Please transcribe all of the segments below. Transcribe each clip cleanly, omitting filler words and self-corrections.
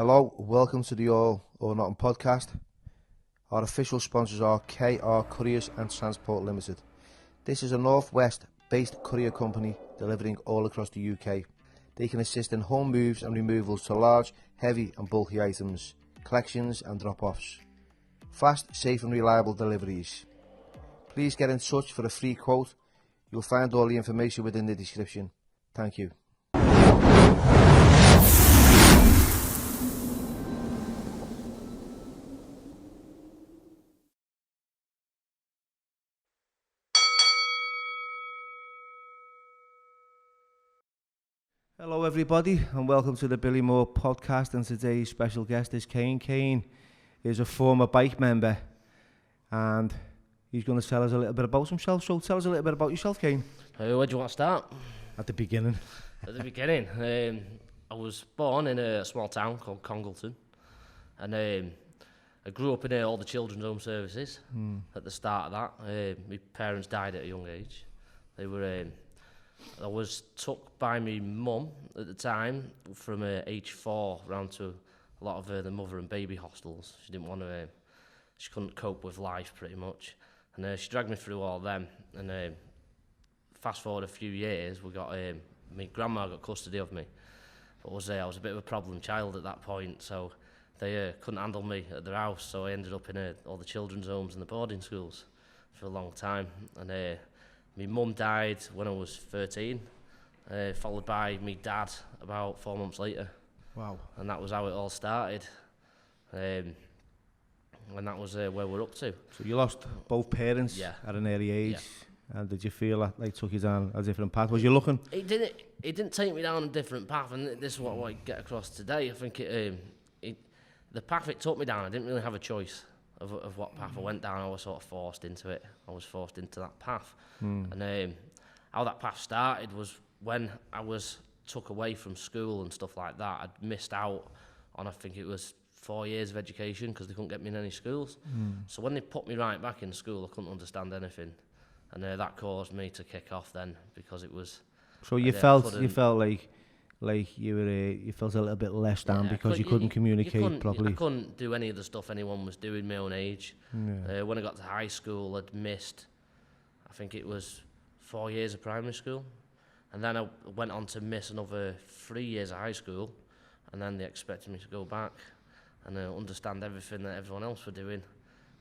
Hello, welcome to the All or Nothing podcast. Our official sponsors are KR Couriers and Transport Limited. This is a Northwest based courier company delivering all across the UK. They can assist in home moves and removals to large, heavy and bulky items, collections and drop-offs. Fast, safe and reliable deliveries. Please get in touch for a free quote. You'll find all the information within the description. Thank you. Hello everybody and welcome to the Billy Moore podcast, and today's special guest is Kane. Kane is a former bike member and he's going to tell us a little bit about himself. So tell us a little bit about yourself, Kane. Where do you want to start? At the beginning. At the beginning. I was born in a small town called Congleton, and I grew up in all the children's home services at the start of that. My parents died at a young age. I was took by my mum at the time from age 4 round to a lot of the mother and baby hostels. She didn't want to, she couldn't cope with life pretty much. And she dragged me through all them. And fast forward a few years, we got, my grandma got custody of me. But I was a bit of a problem child at that point, so they couldn't handle me at their house. So I ended up in all the children's homes and the boarding schools for a long time. And my mum died when I was 13, followed by my dad about 4 months later. Wow. And that was how it all started. And that was where we're up to. So you lost both parents at an early age. And did you feel that they took you down a different path? Was you looking? It didn't take me down a different path, and this is what I want to get across today. I think the path it took me down, I didn't really have a choice of what path I went down. I was sort of forced into it. I was forced into that path. And how that path started was when I was took away from school and stuff like that. I'd missed out on, I think it was 4 years of education because they couldn't get me in any schools. So when they put me right back in school, I couldn't understand anything. And that caused me to kick off then, because it was... So you felt like you felt a little bit less down because you couldn't communicate properly. I couldn't do any of the stuff anyone was doing my own age. When I got to high school, I'd missed, I think it was 4 years of primary school, and then I went on to miss another 3 years of high school, and then they expected me to go back and understand everything that everyone else were doing,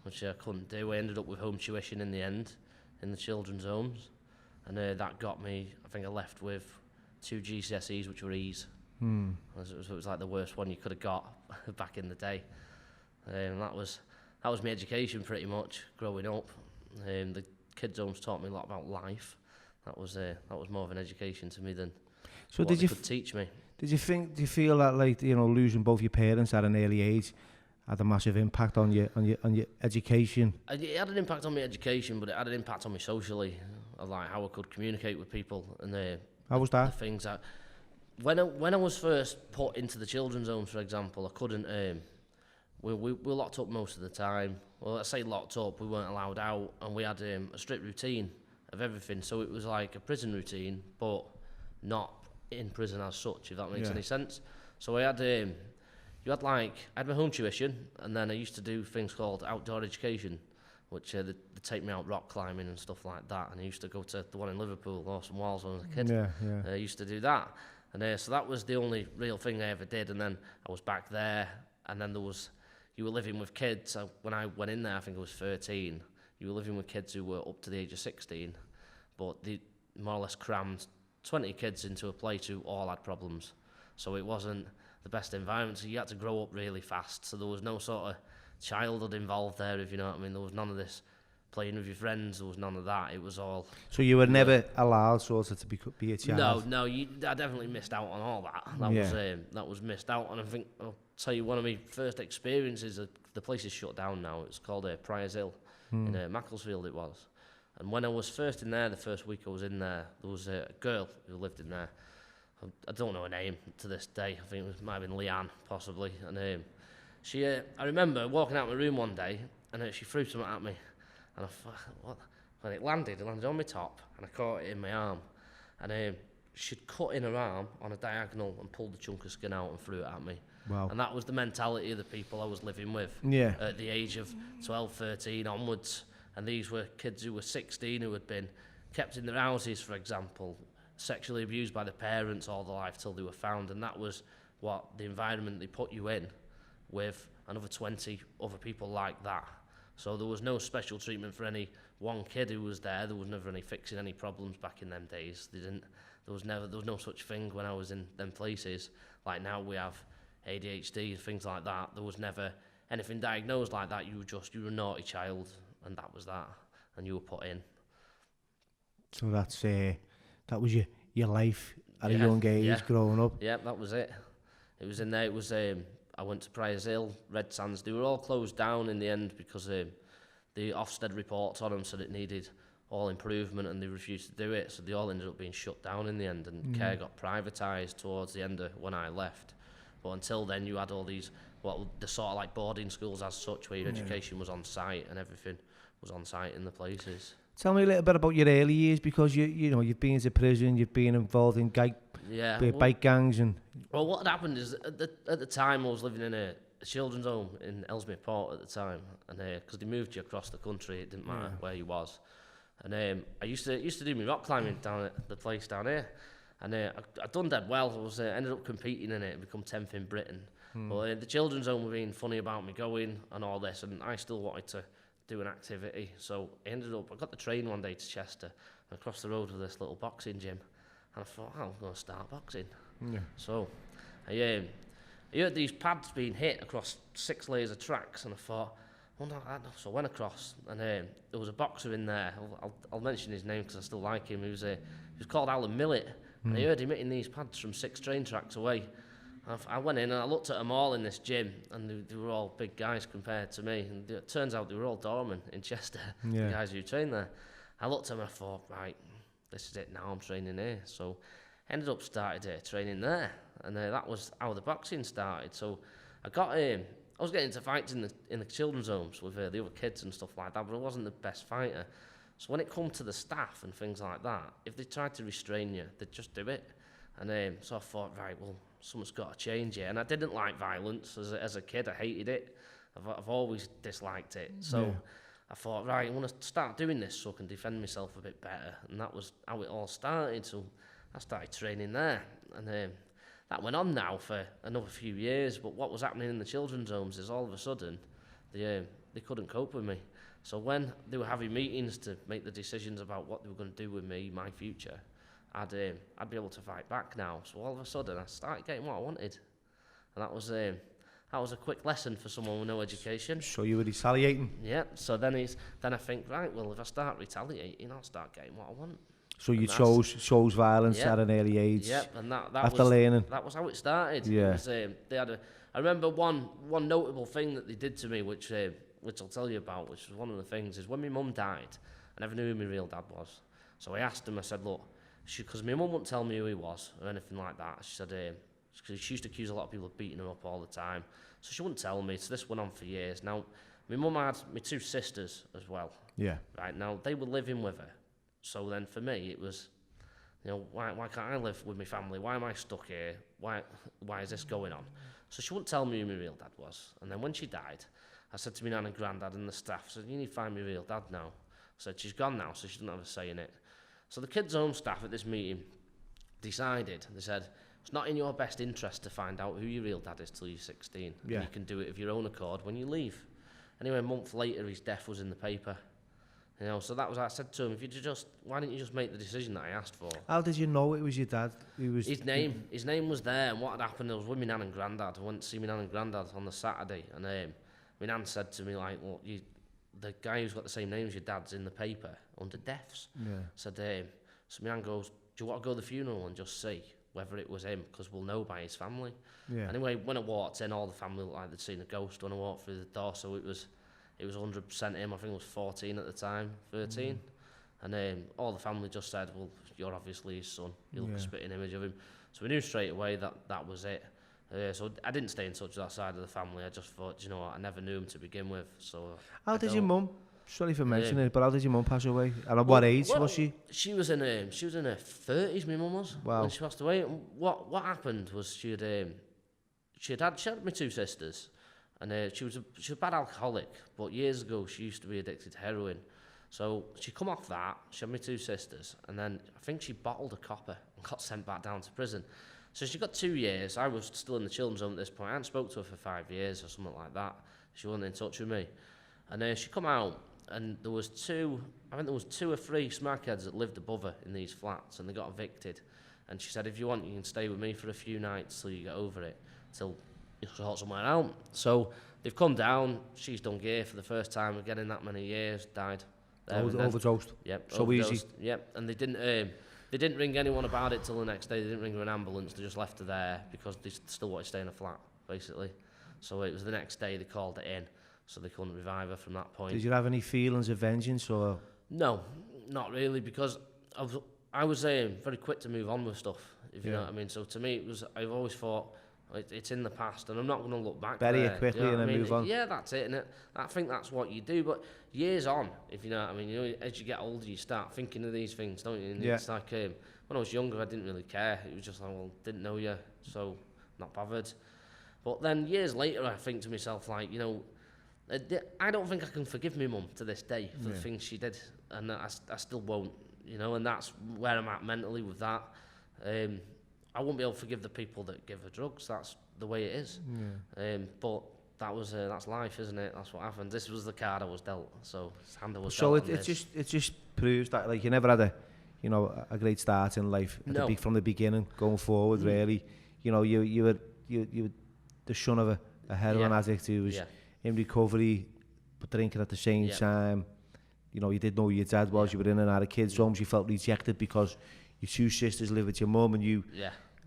which I couldn't do. I ended up with home tuition in the end, in the children's homes, and that got me, I think I left with 2 GCSEs, which were E's. It was like the worst one you could have got back in the day. And that was my education pretty much growing up. The kids' homes taught me a lot about life. That was more of an education to me than what they could teach me. Do you feel that, like, you know, losing both your parents at an early age had a massive impact on your education? It had an impact on my education, but it had an impact on me socially, like how I could communicate with people and how was that? The things that when I was first put into the children's homes, for example, I couldn't. We were locked up most of the time. Well, I say locked up, we weren't allowed out, and we had a strict routine of everything. So it was like a prison routine, but not in prison as such, if that makes any sense. So I had I had my home tuition, and then I used to do things called outdoor education, which they take me out rock climbing and stuff like that. And I used to go to the one in Liverpool, Awesome Walls, when I was a kid. I used to do that. And so that was the only real thing I ever did. And then I was back there, and then you were living with kids. So when I went in there, I think I was 13. You were living with kids who were up to the age of 16, but they more or less crammed 20 kids into a place who all had problems. So it wasn't the best environment, so you had to grow up really fast. So there was no sort of childhood involved there, if you know what I mean. There was none of this playing with your friends, there was none of that. It was all... So you were never allowed sort of to be a child? No, I definitely missed out on all that. That was missed out, and I think, I'll tell you, one of my first experiences, the place is shut down now, it's called Priors Hill, in Macclesfield it was. And when I was first in there, the first week I was in there was a girl who lived in there. I don't know her name to this day. I think it might have been Leanne, possibly. And I remember walking out of my room one day, and she threw something at me. And I thought, what? When it landed on my top, and I caught it in my arm. And she'd cut in her arm on a diagonal and pulled the chunk of skin out and threw it at me. Wow. And that was the mentality of the people I was living with Yeah. at the age of 12, 13 onwards. And these were kids who were 16 who had been kept in their houses, for example, sexually abused by the parents all their life till they were found. And that was what the environment they put you in, with another 20 other people like that. So there was no special treatment for any one kid who was there. There was never any fixing any problems back in them days. There was no such thing when I was in them places. Like now we have ADHD and things like that. There was never anything diagnosed like that. You were a naughty child, and that was that, and you were put in. So that was your life at a young age, growing up. Yeah, that was it. It was in there. It was I went to Priors Hill, Red Sands. They were all closed down in the end because the Ofsted reports on them said it needed all improvement, and they refused to do it. So they all ended up being shut down in the end, and care got privatised towards the end of when I left. But until then, you had all these, the sort of like boarding schools as such, where your education was on site and everything was on site in the places. Tell me a little bit about your early years, because you've been to prison, you've been involved in bike gangs and. Well, what had happened is at the time I was living in a children's home in Ellesmere Port at the time, and because they moved you across the country, it didn't matter where you was. And I used to do my rock climbing down at the place down here, and I'd done dead well. I was ended up competing in it and become 10th in Britain. But the children's home were being funny about me going and all this, and I still wanted to do an activity. So I got the train one day to Chester and across the road with this little boxing gym, and I thought, I'm going to start boxing. Yeah. So I heard these pads being hit across 6 layers of tracks, and I thought, so I went across, and there was a boxer in there. I'll mention his name because I still like him. He was called Alan Millett, and I heard him hitting these pads from 6 train tracks away. I went in and I looked at them all in this gym, and they were all big guys compared to me. And it turns out they were all doormen in Chester, the guys who trained there. I looked at them and I thought, right, this is it now, I'm training here. So ended up started training there, and that was how the boxing started. So I was getting into fights in the children's homes with the other kids and stuff like that, but I wasn't the best fighter. So when it come to the staff and things like that, if they tried to restrain you, they'd just do it. And so I thought, right, well, something's got to change here. And I didn't like violence as a kid. I hated it. I've always disliked it. So I thought, right, I want to start doing this so I can defend myself a bit better. And that was how it all started. So I started training there. And that went on now for another few years. But what was happening in the children's homes is all of a sudden they couldn't cope with me. So when they were having meetings to make the decisions about what they were going to do with me, my future, I'd be able to fight back now. So all of a sudden I started getting what I wanted. And that was a quick lesson for someone with no education. So you were retaliating? Yeah. So then I think, right, well, if I start retaliating, I'll start getting what I want. So you chose violence at an early age. Yep, and that after learning. That was how it started. Yeah. I remember one notable thing that they did to me, which I'll tell you about, which was one of the things, is when my mum died, I never knew who my real dad was. So I asked him, I said, look, because my mum wouldn't tell me who he was or anything like that. She said, because she used to accuse a lot of people of beating her up all the time. So she wouldn't tell me. So this went on for years. Now, my mum had my 2 sisters as well. Yeah. Right, now, they were living with her. So then for me, it was, why can't I live with my family? Why am I stuck here? Why is this going on? So she wouldn't tell me who my real dad was. And then when she died, I said to my nan and granddad and the staff, I said, you need to find my real dad now. I said, she's gone now, so she doesn't have a say in it. So the kids' home staff at this meeting decided, they said, it's not in your best interest to find out who your real dad is till you're 16. Yeah. And you can do it of your own accord when you leave. Anyway, a month later, his death was in the paper. So that was, I said to him, why didn't you just make the decision that I asked for? How did you know it was your dad? His name was there, and what had happened, I was with my nan and granddad. I went to see my nan and granddad on the Saturday, and my nan said to me, like, well, the guy who's got the same name as your dad's in the paper under deaths. Yeah. So my nan goes, do you want to go to the funeral and just see whether it was him? Because we'll know by his family. Yeah. Anyway, when I walked in, all the family looked like they'd seen a ghost when I walked through the door, so it was 100% him. I think I was 14 at the time, 13. And all the family just said, well, you're obviously his son. You look a spitting image of him. So we knew straight away that was it. So I didn't stay in touch with that side of the family. I just thought, you know what, I never knew him to begin with. So how did your mum? Sorry for mentioning it, but how did your mum pass away? And at what age was she? She was in her 30s. My mum was when she passed away. What happened was she she had my two sisters, and she was a bad alcoholic, but years ago she used to be addicted to heroin. So she come off that, she had my two sisters, and then I think she bottled a copper and got sent back down to prison. So she got 2 years. I was still in the children's home at this point. I hadn't spoke to her for 5 years or something like that. She wasn't in touch with me. And she come out, and there was two or three smackheads that lived above her in these flats, and they got evicted. And she said, if you want, you can stay with me for a few nights till you get over it, till you sort somewhere out. So they've come down. She's done gear for the first time again in that many years. Died. Overdosed. Yep. So overdosed. easy. Yep. And they didn't ring anyone about it till the next day. They didn't ring her an ambulance. They just left her there because they still wanted to stay in a flat, basically. So it was the next day they called it in, so they couldn't revive her from that point. Did you have any feelings of vengeance or? No, not really, because I was very quick to move on with stuff, if you know what I mean. So to me, I've always thought it's in the past, and I'm not going to look back. Bury there, it quickly, you know and then move on. Yeah, that's it. And I think that's what you do. But years on, if you know what I mean, as you get older, you start thinking of these things, don't you? And it's like when I was younger, I didn't really care. It was just like, well, didn't know you, so not bothered. But then years later, I think to myself, like, I don't think I can forgive my mum to this day for the things she did, and I still won't, and that's where I'm at mentally with that. I won't be able to forgive the people that give her drugs. That's the way it is. But that's life, isn't it? That's what happened. This was the card I was dealt, so it just proves that, like, you never had a great start in life from the beginning going forward. Really, you were the son of a heroin addict who was in recovery but drinking at the same time. You didn't know who your dad was. You were in and out of kids' homes. You felt rejected because your two sisters live with your mum, and you.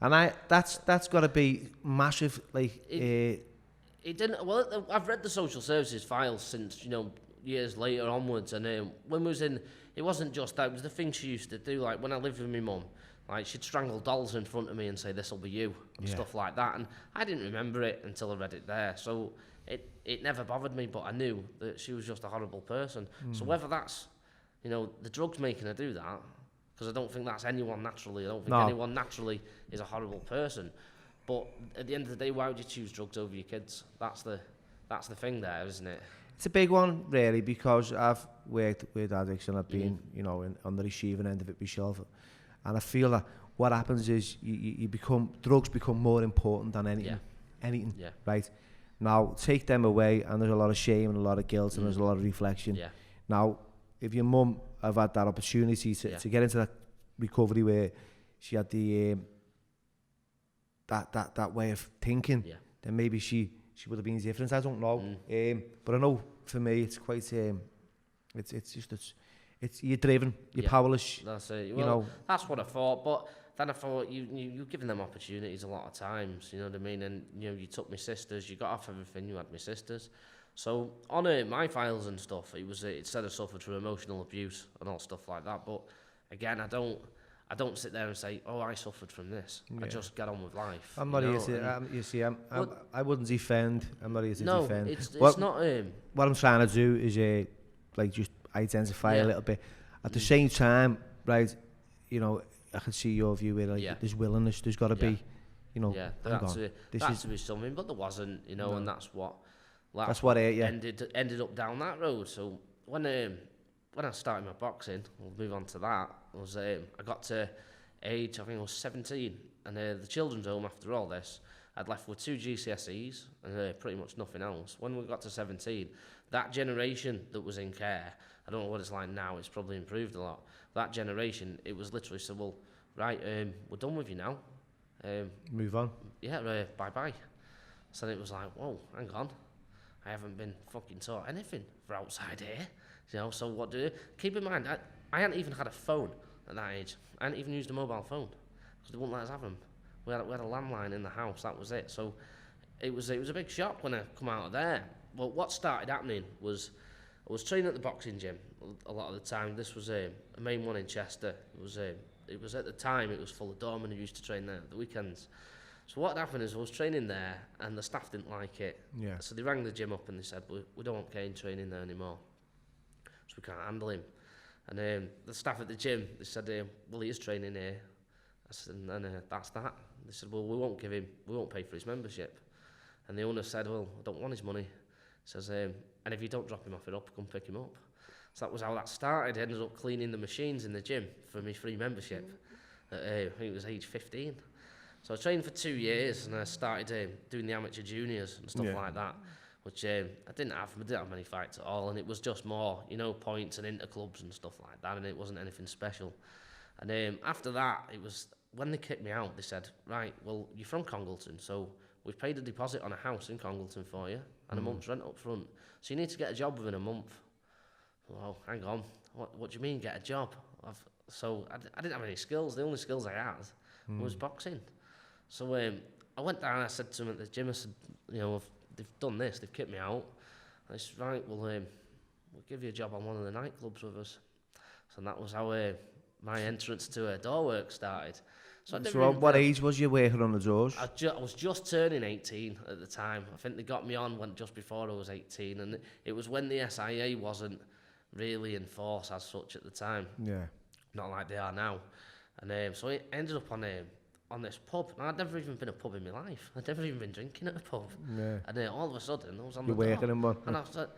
And that's got to be massive. Like it didn't. Well, I've read the social services files since years later onwards, and when we was in, it wasn't just that. It was the thing she used to do. Like when I lived with my mum, like she'd strangle dolls in front of me and say, "This'll be you," and stuff like that. And I didn't remember it until I read it there. So it never bothered me, but I knew that she was just a horrible person. So whether that's the drugs making her do that. Because I don't think that's anyone naturally. I don't think anyone naturally is a horrible person. But at the end of the day, why would you choose drugs over your kids? That's the thing there, isn't it? It's a big one, really, because I've worked with addicts and I've been, on the receiving end of it myself. And I feel that what happens is drugs become more important than anything, right? Now, take them away and there's a lot of shame and a lot of guilt and there's a lot of reflection. Now, if your mum have had that opportunity to get into that recovery where she had the that way of thinking, then maybe she would have been different. I don't know, but I know for me it's quite it's you're driven, you're powerless. That's it. Well, that's what I thought. But then I thought you're giving them opportunities a lot of times. You know what I mean? And you took my sisters. You got off everything. You had my sisters. So on my files and stuff, it said I suffered from emotional abuse and all stuff like that. But again, I don't sit there and say, "Oh, I suffered from this." I just get on with life. I'm not here to. I wouldn't defend. I'm not here to defend. No, it's not. What I'm trying to do is just identify a little bit. At the same time, right? I can see your view where there's willingness. There's got to be. That's to be something, but there wasn't. And that's what. That's what ended up down that road. So when I started my boxing, we'll move on to that. I got to age, I think I was 17, and the children's home after all this, I'd left with 2 GCSEs and pretty much nothing else. When we got to 17, that generation that was in care, I don't know what it's like now. It's probably improved a lot. That generation, it was literally said, "Well, right, we're done with you now. Move on." Yeah, bye bye. So it was like, whoa, hang on. I haven't been fucking taught anything for outside here. So what do you... Keep in mind, I hadn't even had a phone at that age. I hadn't even used a mobile phone because they wouldn't let us have them. We had a landline in the house, that was it. So it was a big shock when I come out of there. But what started happening was I was training at the boxing gym a lot of the time. This was a main one in Chester. It was at the time, it was full of doormen who used to train there at the weekends. So what happened is I was training there and the staff didn't like it. So they rang the gym up and they said, we don't want Kane training there anymore. So we can't handle him. And the staff at the gym, they said, well, he is training here. I said, and that's that. They said, well, we won't pay for his membership. And the owner said, well, I don't want his money. He says, and if you don't drop him off it up, come pick him up. So that was how that started. I ended up cleaning the machines in the gym for my free membership. I think it was age 15. So I trained for 2 years, and I started doing the amateur juniors and stuff like that, which I didn't have many fights at all, and it was just more, points and interclubs and stuff like that, and it wasn't anything special. And after that, it was when they kicked me out, they said, right, well, you're from Congleton, so we've paid a deposit on a house in Congleton for you, and a month's rent up front, so you need to get a job within a month. Well, hang on, what do you mean get a job? So I didn't have any skills. The only skills I had was boxing. So I went down and I said to him at the gym, I said, they've done this, they've kicked me out. And he said, right, well, we'll give you a job on one of the nightclubs with us. So that was how my entrance to door work started. So what age was you working on the doors? I was just turning 18 at the time. I think they got me on just before I was 18, and it was when the SIA wasn't really in force as such at the time. Yeah. Not like they are now. And so I ended up on this pub. And I'd never even been a pub in my life. I'd never even been drinking at a pub. Yeah. And all of a sudden, I was on the door. You're working in one. And I said,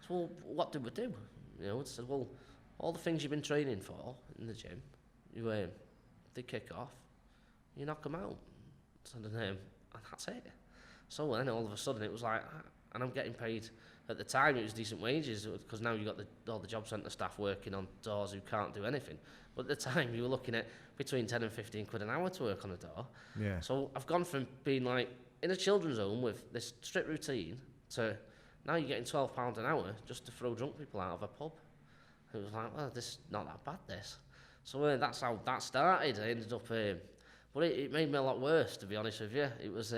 well, what do we do? They said, well, all the things you've been training for in the gym, they kick off, you knock them out. So and that's it. So then all of a sudden it was like, and I'm getting paid. At the time, it was decent wages, because now you've got all the job centre staff working on doors who can't do anything. But at the time, you were looking at between 10 and 15 quid an hour to work on a door. Yeah. So I've gone from being like in a children's home with this strict routine to now you're getting £12 an hour just to throw drunk people out of a pub. It was like, well, this is not that bad, this. So that's how that started. I ended up, but it made me a lot worse, to be honest with you. It was...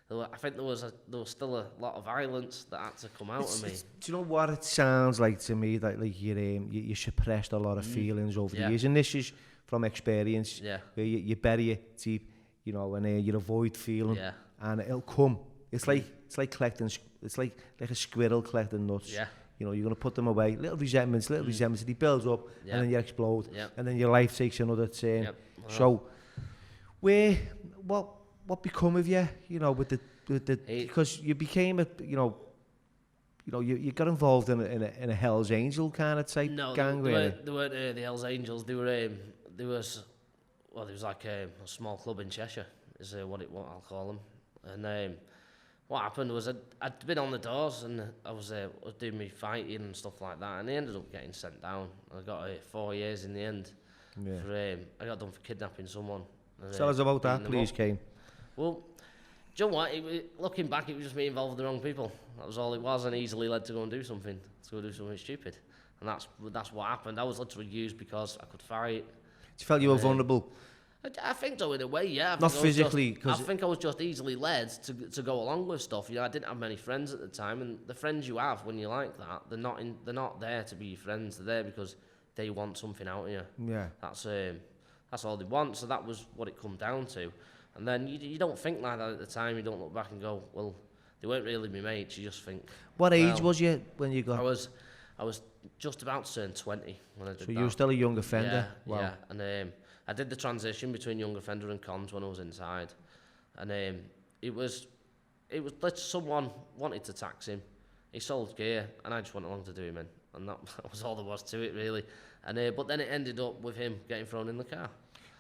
I think there was still a lot of violence that had to come out of me. Do you know what it sounds like to me? That like you suppressed a lot of feelings over the years, and this is from experience. Yeah. Where you bury it deep, and you avoid feeling, and it'll come. It's like collecting. It's like a squirrel collecting nuts. Yeah. You're going to put them away. Little resentments, and he builds up, and then you explode, and then your life takes another turn. Yep. So, what become of you, with the because you became you got involved in a Hell's Angel kind of type gang, really? They weren't the Hell's Angels. There was like a small club in Cheshire, is what I'll call them. And what happened was I'd been on the doors, and I was doing me fighting and stuff like that, and they ended up getting sent down. I got 4 years in the end. Yeah. I got done for kidnapping someone. Tell us about that, please, Kane. Well, do you know what? Looking back, it was just me involved with the wrong people. That was all it was, and easily led to go and do something stupid. And that's what happened. I was literally used because I could fight. You felt you were vulnerable? I think so, in a way, yeah. Not physically? I think I was just easily led to go along with stuff. I didn't have many friends at the time, and the friends you have when you're like that, they're not there to be your friends. They're there because they want something out of you. Yeah. That's all they want, so that was what it come down to. And then you don't think like that at the time. You don't look back and go, well, they weren't really my mates. You just think. What age was you when you got? I was just about to turn 20 when I did that. So you were still a young offender? Yeah, wow. Yeah. And I did the transition between young offender and cons when I was inside. And it was someone wanted to tax him. He sold gear, and I just went along to do him in. And that was all there was to it, really. And but then it ended up with him getting thrown in the car.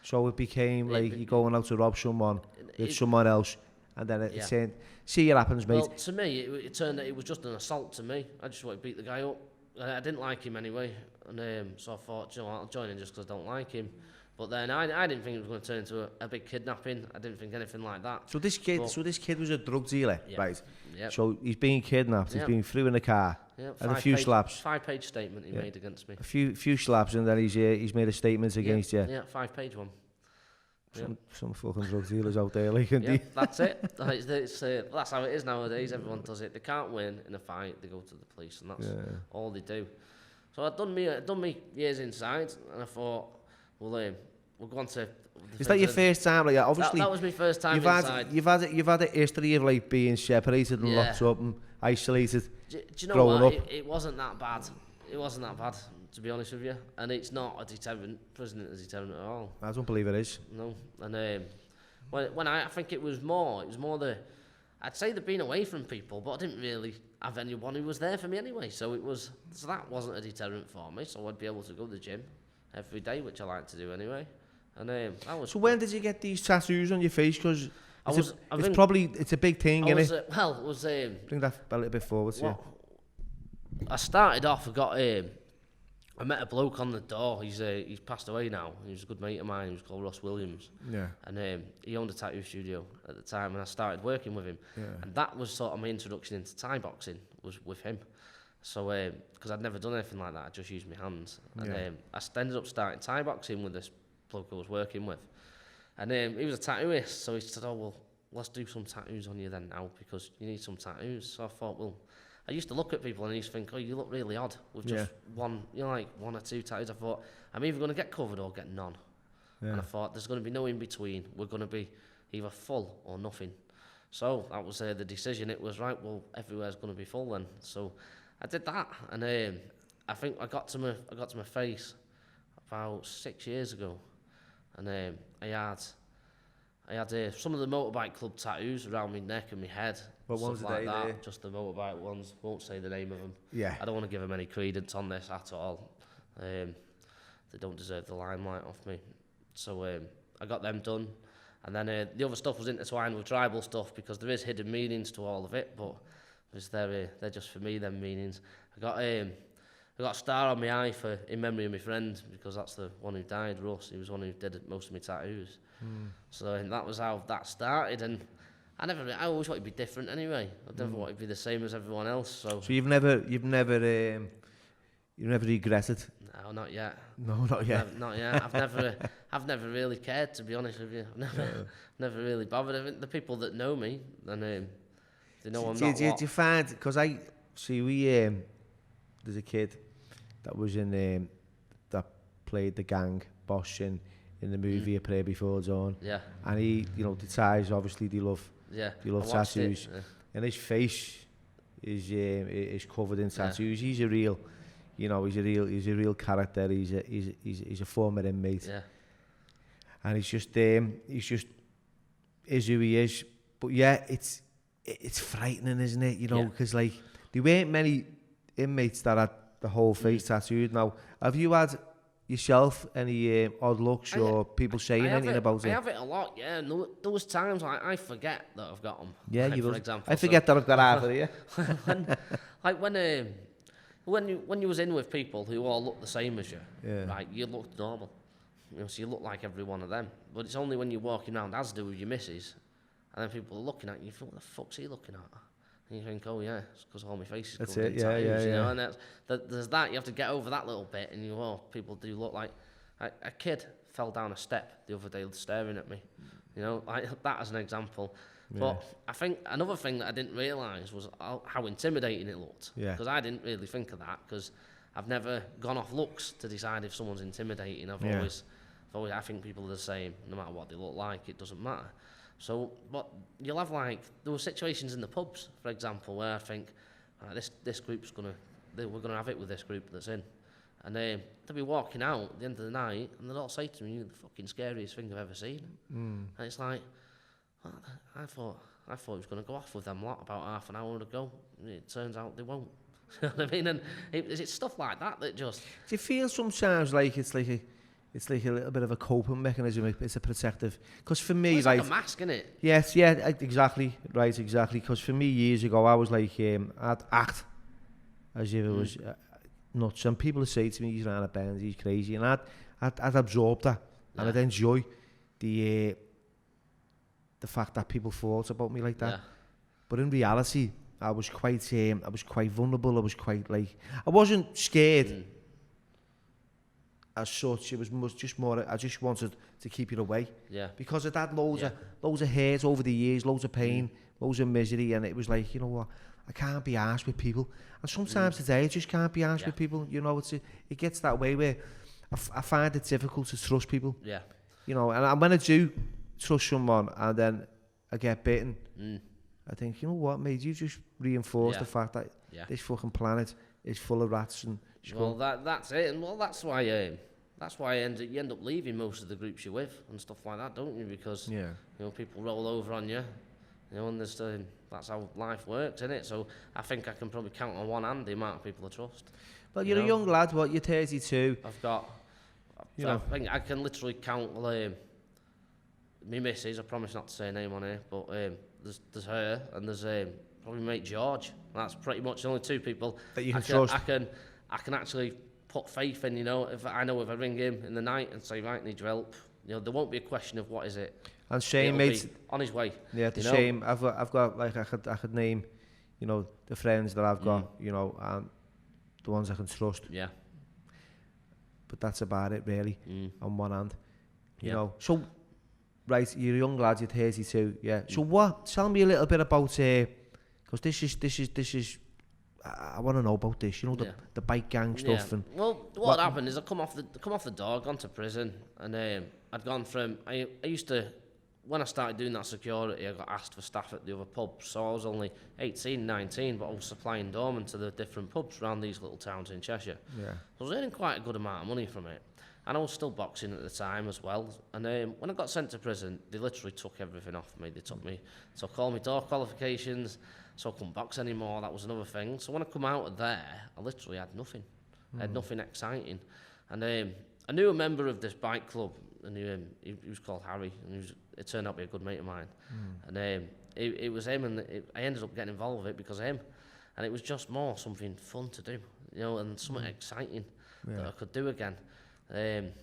So it became like you going out to rob someone with someone else, and then it's saying, see what happens, mate. Well, to me, it turned out it was just an assault to me. I just wanted to beat the guy up. I didn't like him anyway, and so I thought, I'll join in just because I don't like him. But then I didn't think it was going to turn into a big kidnapping. I didn't think anything like that. So this kid was a drug dealer, right? Yep. So he's being kidnapped. He's being threw in a car, and a few slaps. 5-page statement he made against me. A few slaps, and then he's made a statement against you. Yeah, 5-page one. Some fucking drug dealers out there, like. That's it. That's how it is nowadays. Everyone does it. They can't win in a fight. They go to the police, and that's all they do. So I'd done me years inside, and I thought, well, we'll go on to. Is that your first time? Like, obviously, that was my first time inside. You've had a history of like being separated and locked up and isolated. Do you know what? It wasn't that bad. It wasn't that bad, to be honest with you. And it's not a deterrent. Prison isn't a deterrent at all. I don't believe it is. No. And when I think it was more I'd say they've been away from people, but I didn't really have anyone who was there for me anyway. So that wasn't a deterrent for me. So I'd be able to go to the gym every day, which I like to do anyway. And that was. So when did you get these tattoos on your face? Because it's a big thing, isn't it? Well, it was. Bring that a little bit forward. I started off. I met a bloke on the door. He's passed away now. He was a good mate of mine. He was called Ross Williams. Yeah. And he owned a tattoo studio at the time, and I started working with him. Yeah. And that was sort of my introduction into Thai boxing, was with him. So, because I'd never done anything like that, I just used my hands. And I ended up starting Thai boxing with this bloke I was working with. And he was a tattooist, so he said, oh, well, let's do some tattoos on you then now, because you need some tattoos. So I thought, well, I used to look at people and I used to think, oh, you look really odd with just one or two tattoos. I thought, I'm either going to get covered or get none. Yeah. And I thought, there's going to be no in between. We're going to be either full or nothing. So that was the decision. It was, right, well, everywhere's going to be full then. So I did that. And I think I got to my face about 6 years ago. And I had some of the motorbike club tattoos around my neck and my head. What ones like are they? Just the motorbike ones. Won't say the name of them. Yeah. I don't want to give them any credence on this at all. They don't deserve the limelight off me. So I got them done. And then the other stuff was intertwined with tribal stuff, because there is hidden meanings to all of it, but they're just for me, them meanings. I got a star on my eye in memory of my friend, because that's the one who died, Russ. He was the one who did most of my tattoos. So that was how that started, and I always wanted to be different anyway. I never wanted to be the same as everyone else. So you've never regretted? No, not yet. No, not yet. Not yet. I've never really cared, to be honest with you. I've never really bothered. I think the people that know me, and they know I'm not. Do you find, because there's a kid that was in that played the gang boss in the movie A Prayer Before Dawn. Yeah. And he, the Thais obviously they love tattoos. And his face is covered in tattoos. He's a real, he's a real character. He's a former inmate. Yeah. And he's just is who he is. But yeah, it's frightening, isn't it? Because like there weren't many inmates that had the whole face tattooed. Now, have you had yourself any odd looks or people saying anything about it? I have it a lot, yeah. And there was times I forget that I've got them. Yeah, like, for example. I forget that I've got half of you. when you was in with people who all look the same as you, right? You look normal, so you look like every one of them. But it's only when you're walking around, as do with your missus, and then people are looking at you. You think, what the fuck's he looking at? And you think, oh yeah, it's because all my face is covered in tattoos, and there's that. You have to get over that little bit, and people do look like a kid fell down a step the other day staring at me, like that as an example. Yeah. But I think another thing that I didn't realise was how intimidating it looked, because I didn't really think of that, because I've never gone off looks to decide if someone's intimidating. I've always, I think people are the same, no matter what they look like, it doesn't matter. So, but you'll have there were situations in the pubs, for example, where I think, this group's we're gonna have it with this group that's in. And they'll be walking out at the end of the night, and they'll all say to me, "You're the fucking scariest thing I've ever seen." And it's like, I thought it was gonna go off with them lot about half an hour ago. It turns out they won't. You know what I mean? And it's stuff like that just. Do you feel sometimes like it's like a little bit of a coping mechanism? It's a protective. Because for me, it's like a mask, isn't it? Yes, yeah, exactly. Right, exactly. Because for me, years ago, I was like, I'd act as if it was nuts. And people would say to me, he's around a bend, he's crazy. And I'd absorb that. Yeah. And I'd enjoy the fact that people thought about me like that. Yeah. But in reality, I was quite vulnerable. I was quite I wasn't scared. As such, it was just more. I just wanted to keep it away. Yeah. Because it had loads of hurt over the years, loads of pain, loads of misery, and it was like, you know what, I can't be arsed with people. And sometimes today, I just can't be arsed with people. It gets that way where I find it difficult to trust people. Yeah. And when I do trust someone, and then I get bitten, I think, you know what, mate, you just reinforce the fact that this fucking planet is full of rats and. Well, that's it, and that's why you end up leaving most of the groups you're with and stuff like that, don't you? Because people roll over on you, and there's that's how life works, isn't it? So I think I can probably count on one hand the amount of people I trust. Well, you're a young lad. What, you're 32. I've got. I think I can literally count. Me missus, I promise not to say her name on here, but there's her and there's probably mate George. That's pretty much the only two people that you can trust. I can actually put faith in. If I ring him in the night and say, right, need your help, there won't be a question of what is it. And Shane, mate, on his way. Yeah, the Shane. I've got like I could name, the friends that I've got, and the ones I can trust. Yeah. But that's about it, really. On one hand, you know. So, right, you're a young lad. You're 32. Yeah. So what? Tell me a little bit about because this is. I want to know about this. The bike gang stuff and. Well, what happened is I come off the door, gone to prison, and I'd gone from I used to. When I started doing that security, I got asked for staff at the other pubs. So I was only 18, 19, but I was supplying doormen to the different pubs around these little towns in Cheshire. Yeah. I was earning quite a good amount of money from it. And I was still boxing at the time as well. And when I got sent to prison, they literally took everything off me. They took all my door qualifications, so I couldn't box anymore. That was another thing. So when I come out of there, I literally had nothing. I had nothing exciting. And I knew a member of this bike club, and he was called Harry, and it turned out to be a good mate of mine. And it was him, and I ended up getting involved with it because of him. And it was just more something fun to do, and something exciting that I could do again. Did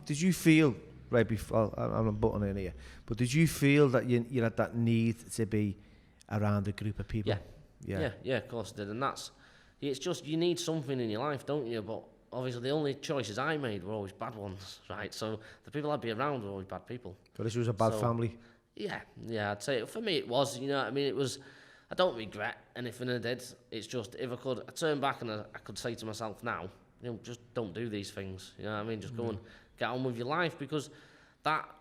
you feel right before I'm butting in here, but did you feel that you had that need to be around a group of people? Yeah, of course I did. And it's just, you need something in your life, don't you? But obviously the only choices I made were always bad ones, right? So the people I'd be around were always bad people. So this was a bad family? Yeah, I'd say for me it was, it was, I don't regret anything I did. It's just, if I turn back and I could say to myself now, just don't do these things, just go and get on with your life, because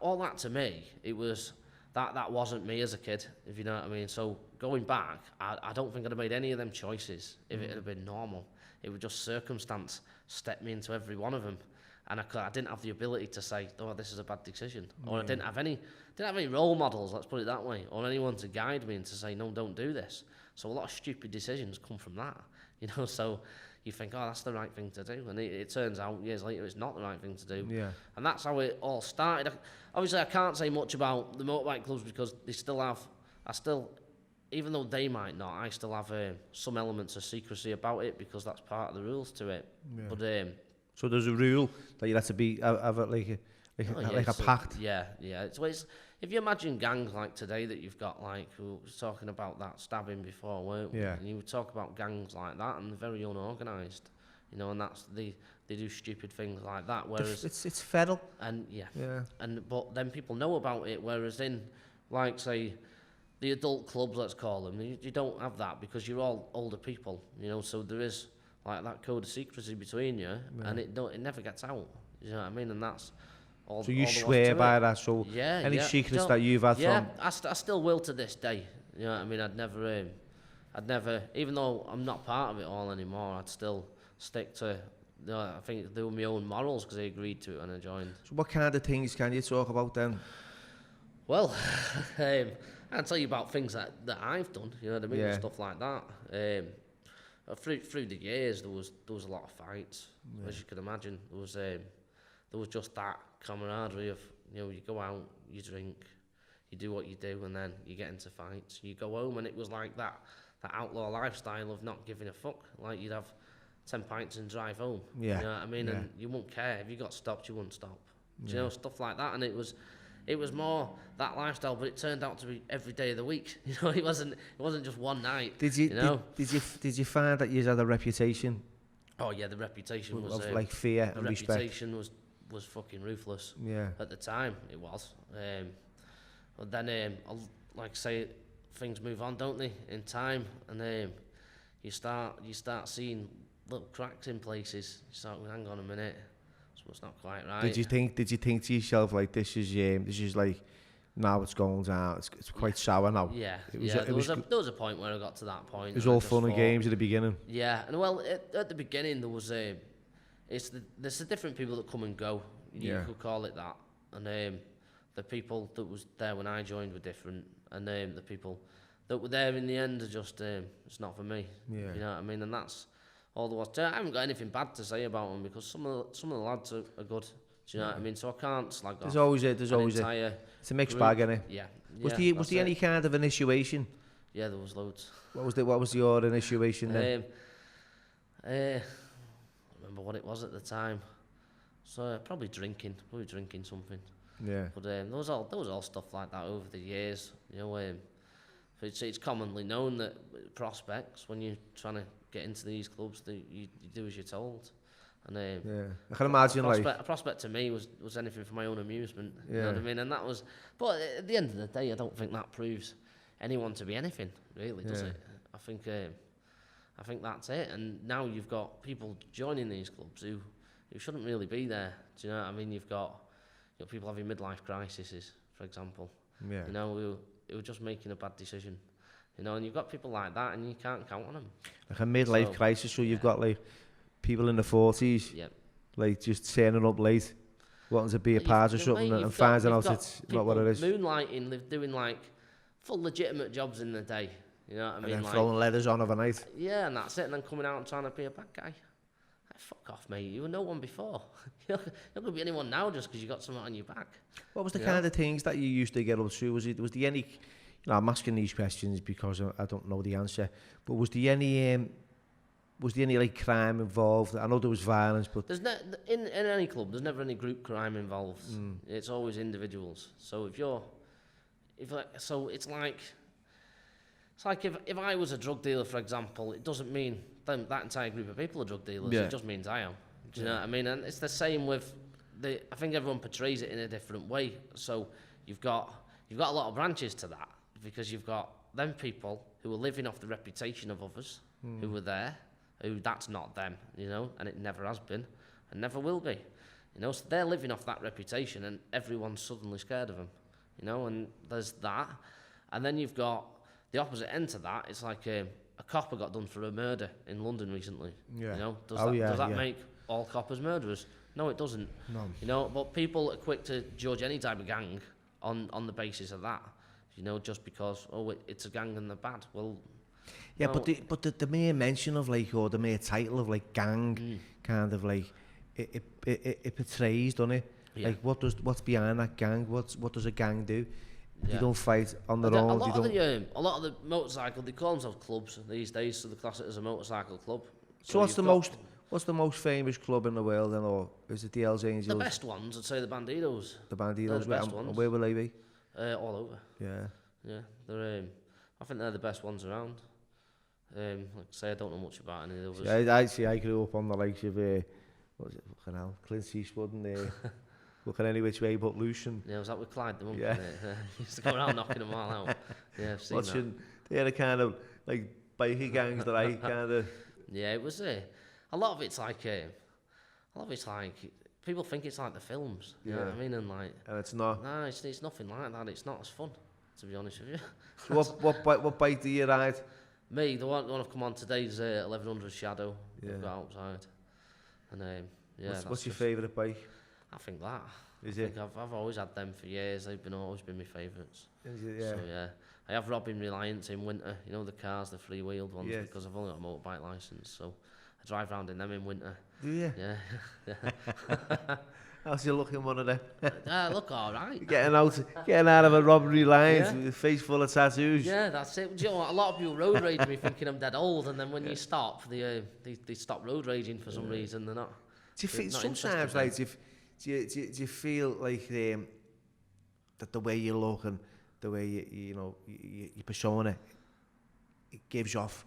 all that to me, it was, that wasn't me as a kid, if you know what I mean. So going back, I don't think I'd have made any of them choices if it had been normal. It was just circumstance stepped me into every one of them, and I didn't have the ability to say, "Oh, this is a bad decision," or I didn't have any role models. Let's put it that way, or anyone to guide me and to say, "No, don't do this." So a lot of stupid decisions come from that, So you think, "Oh, that's the right thing to do," and it turns out years later it's not the right thing to do. Yeah. And that's how it all started. Obviously, I can't say much about the motorbike clubs because they still have. Even though they might not, I still have some elements of secrecy about it because that's part of the rules to it. Yeah. But so there's a rule that you have to be have a pact. Yeah. It's if you imagine gangs like today that you've got, like we were talking about that stabbing before, weren't we? Yeah. And you would talk about gangs like that, and they're very unorganised, and that's they do stupid things like that. Whereas it's feral. And but then people know about it. Whereas in, like, say, the adult clubs, let's call them, you don't have that because you're all older people, so there is like that code of secrecy between you, and it never gets out. You know what I mean? And that's all. So you swear by that. So any secrets that you've had from? I still will to this day. You know what I mean? I'd never, even though I'm not part of it all anymore, I'd still stick to. I think they were my own morals because I agreed to it when I joined. So what kind of things can you talk about then? Well, I'll tell you about things that I've done, you know what I mean, and stuff like that. Through the years, there was a lot of fights, as you can imagine. There was just that camaraderie of, you go out, you drink, you do what you do, and then you get into fights. You go home, and it was like that outlaw lifestyle of not giving a fuck. Like, you'd have 10 pints and drive home. Yeah. You know what I mean? Yeah. And you wouldn't care. If you got stopped, you wouldn't stop. Do you know, stuff like that. And it was more that lifestyle, but it turned out to be every day of the week. It wasn't just one night. Did you find that you had a reputation? Oh yeah, the reputation was of like fear and respect. The reputation was fucking ruthless. Yeah. At the time, it was. But then, like I say, things move on, don't they? In time, and you start seeing little cracks in places. You start going, hang on a minute. It's not quite right. Did you think to yourself, like, this is like, now it's going down, it's quite sour now? Yeah, there was a point where I got to that point. It was all fun and games at the beginning. Yeah, and well, at the beginning there was there's the different people that come and go. You could call it that, and the people that was there when I joined were different, and the people that were there in the end are just it's not for me. Yeah. You know what I mean? And that's all there was. I haven't got anything bad to say about them because some of the lads are good. Do you know what I mean? So I can't slag There's off. always it's a mixed bag, innit? Yeah. Was there any kind of initiation? Yeah, there was loads. What was your initiation then? I don't remember what it was at the time. So probably drinking something. Yeah. But there was all stuff like that over the years. You know, it's commonly known that prospects, when you're trying to get into these clubs, you do as you're told. And yeah, I can imagine a prospect to me was anything for my own amusement. Yeah. You know what I mean? And that was, but at the end of the day, I don't think that proves anyone to be anything, really, does it? I think that's it. And now you've got people joining these clubs who shouldn't really be there. Do you know what I mean? You've got people having midlife crises, for example. Yeah. You know, who are just making a bad decision. You know, and you've got people like that, and you can't count on them. Like a midlife crisis, so you've got like people in the 40s, like just turning up late, wanting to be a part of something, and finding out it's not what it is. Moonlighting, doing like full legitimate jobs in the day. You know what I mean? And then throwing letters on overnight. Yeah, and that's it. And then coming out and trying to be a bad guy. Fuck off, mate. You were no one before. You're not going to be anyone now just because you got something on your back. What was the kind of things that you used to get up to? Was there any? I'm asking these questions because I don't know the answer. But was there any like crime involved? I know there was violence, but there's in any club, there's never any group crime involved. It's always individuals. So it's like if I was a drug dealer, for example, it doesn't mean that entire group of people are drug dealers. Yeah. It just means I am. Do you know what I mean? And it's the same with I think everyone portrays it in a different way. So you've got a lot of branches to that, because you've got them people who are living off the reputation of others who were there, who that's not them, you know, and it never has been and never will be. You know, so they're living off that reputation and everyone's suddenly scared of them. You know, and there's that. And then you've got the opposite end to that. It's like a copper got done for a murder in London recently. Yeah. You know, does that make all coppers murderers? No, it doesn't. No. You know, but people are quick to judge any type of gang on the basis of that. You know, just because it's a gang and they're bad. Well, yeah, no. but the mere mention of like, or the mere title of like gang, kind of like it portrays, doesn't it? Yeah. Like what's behind that gang? What does a gang do? They don't fight on their own. A lot of the motorcycle, they call themselves clubs these days, so they class it as a motorcycle club. So what's the most famous club in the world then, or is it the Hells Angels? The best ones, I'd say the Bandidos. The Bandidos, ones. Where will they be? All over. Yeah. Yeah, they're. I think they're the best ones around. Like I say, I don't know much about any of the others. I grew up on the likes of what was it? Fucking hell, Clint Eastwood and looking any which way but loose. And yeah, was that with Clyde the monkey? Yeah. He used to go around knocking them all out. Yeah, I've seen that. They're the kind of like bikie gangs that I kind of. Yeah, it was a lot of it's like people think it's like the films. You know what I mean? And it's not. Nah, it's nothing like that. It's not as fun, to be honest with you. So what bike do you ride? Me, the one I've come on today is 1100 Shadow. Yeah. I've got outside. And what's your favourite bike? I think that. Is it? I've always had them for years. They've always been my favourites. Is it? Yeah. So yeah, I have Robin Reliance in winter. You know the cars, the free-wheeled ones, because I've only got a motorbike licence. So I drive around in them in winter. Do you? Yeah. How's you looking one of them? Look all right. Getting out of a robbery line with a face full of tattoos. Yeah, that's it. Do you know what? A lot of people road rage me thinking I'm dead old, and then when you stop, they stop road raging for some reason. They're not. Do you feel sometimes like do you feel like that the way you look and the way you persona it gives off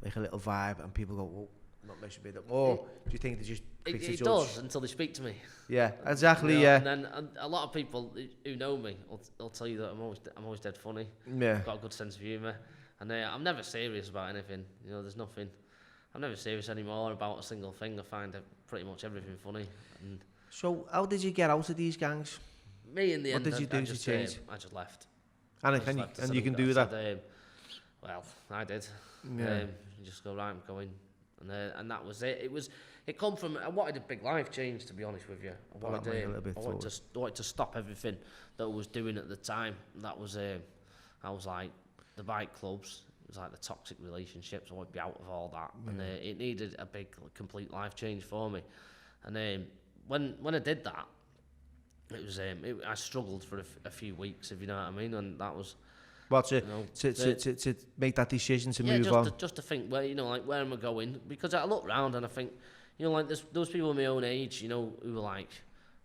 like a little vibe, and people go, "Whoa, not meant to be that." Or do you think they just it does until they speak to me? Yeah, exactly. You know, yeah, and then a lot of people who know me will tell you that I'm always dead funny. Yeah, I've got a good sense of humour, and I'm never serious about anything. You know, there's nothing. I'm never serious anymore about a single thing. I find pretty much everything funny. And so, how did you get out of these gangs? Me, in the end, what did you do to change? I just left. And you can do that? Well, I did. Yeah. You just go, right, I'm going. and that was it. It come from, I wanted a big life change, to be honest with you. I wanted to stop everything that I was doing at the time. That was like the bike clubs. It was like the toxic relationships. I wanted to be out of all that, and it needed a big, complete life change for me. And when I did that, it was I struggled for a few weeks, if you know what I mean, and that was. Well, to make that decision to move on. Just to think, where where am I going? Because I look round and I think, like those people my own age, who are like,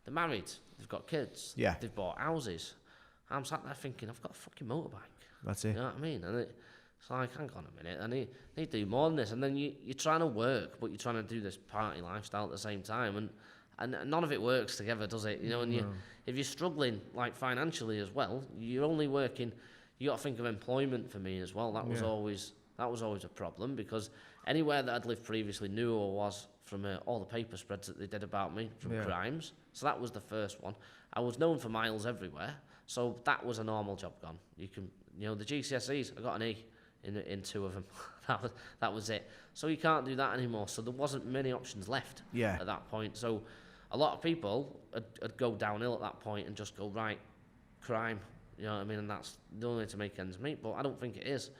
they're married, they've got kids, they've bought houses. I'm sat there thinking, I've got a fucking motorbike. That's it. You know what I mean? And it's like, hang on a minute, I need to do more than this. And then you're trying to work, but you're trying to do this party lifestyle at the same time, and none of it works together, does it? And if you're struggling like financially as well, you're only working. You got to think of employment for me as well. That was always a problem, because anywhere that I'd lived previously knew who I was from all the paper spreads that they did about me from crimes. So that was the first one. I was known for miles everywhere, so that was a normal job gone. You can, the GCSEs, I got an E in 2 of them. that was it. So you can't do that anymore. So there wasn't many options left at that point. So a lot of people would go downhill at that point and just go, right, crime. You know what I mean? And that's the only way to make ends meet. But I don't think it is.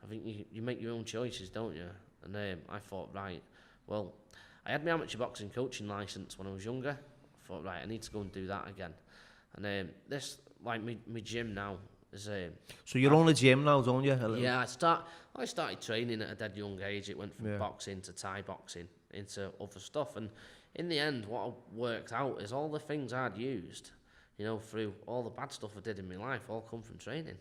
I think you make your own choices, don't you? And I thought, right, well, I had my amateur boxing coaching licence when I was younger. I thought, right, I need to go and do that again. And this, like, my gym now is... So you're on the gym now, don't you? Yeah, I started training at a dead young age. It went from boxing to Thai boxing into other stuff. And in the end, what I worked out is all the things I'd used... through all the bad stuff I did in my life, all come from training.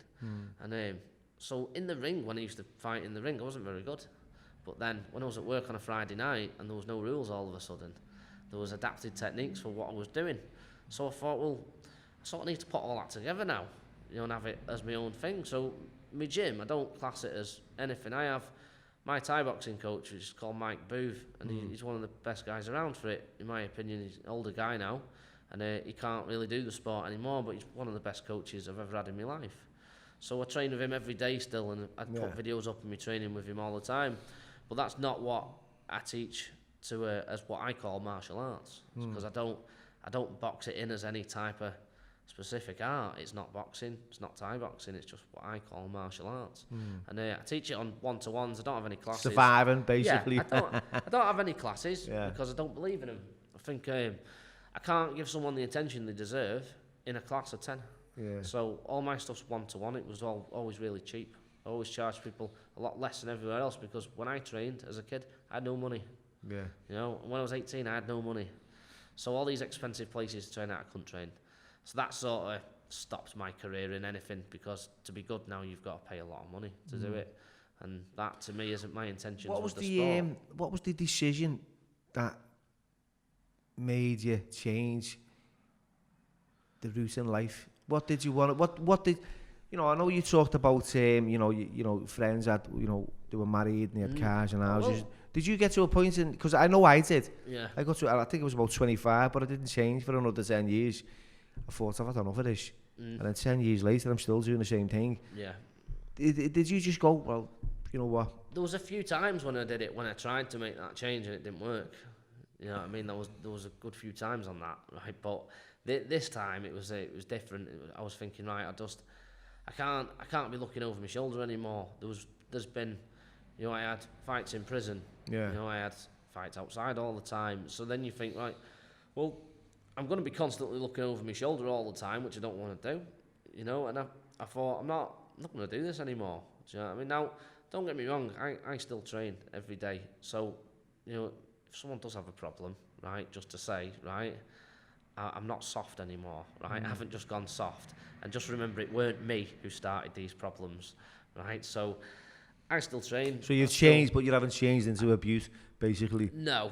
And so in the ring, when I used to fight in the ring, I wasn't very good. But then when I was at work on a Friday night and there was no rules all of a sudden, there was adapted techniques for what I was doing. So I thought, well, I sort of need to put all that together now, and have it as my own thing. So my gym, I don't class it as anything. I have my Thai boxing coach, which is called Mike Booth, and he's one of the best guys around for it, in my opinion. He's an older guy now. And he can't really do the sport anymore, but he's one of the best coaches I've ever had in my life. So I train with him every day still, and I put videos up of me training with him all the time. But that's not what I teach as what I call martial arts, because I don't box it in as any type of specific art. It's not boxing, it's not Thai boxing, it's just what I call martial arts. And I teach it on one-to-ones. I don't have any classes. Surviving, basically. I don't have any classes because I don't believe in them. I think... I can't give someone the attention they deserve in a class of 10. Yeah. So all my stuff's one-to-one. It was always really cheap. I always charged people a lot less than everywhere else, because when I trained as a kid, I had no money. Yeah. When I was 18, I had no money. So all these expensive places to train at, I couldn't train. So that sort of stopped my career in anything, because to be good now, you've got to pay a lot of money to do it. And that, to me, isn't my intention. What was the decision that made you change the route in life? What did you want? What did I know you talked about friends that they were married and they had cars and houses. Did you get to a point because I know I did. Yeah. I got to, I think it was about 25, but I didn't change for another 10 years. I thought I've had enough of this. And then 10 years later, I'm still doing the same thing. Yeah. Did you just go, well, you know what? There was a few times when I did it, when I tried to make that change and it didn't work. You know what I mean? There was a good few times on that, right? But this time it was different. I was thinking, right, I can't be looking over my shoulder anymore. There's been, I had fights in prison. Yeah. I had fights outside all the time. So then you think, right, well, I'm going to be constantly looking over my shoulder all the time, which I don't want to do. And I thought, I'm not going to do this anymore. Do you know what I mean? Now, don't get me wrong, I still train every day. So, if someone does have a problem, right, just to say, right, I'm not soft anymore, right? I haven't just gone soft. And just remember, it weren't me who started these problems, right? So I still train. So you've changed, but you haven't changed into abuse, basically. No.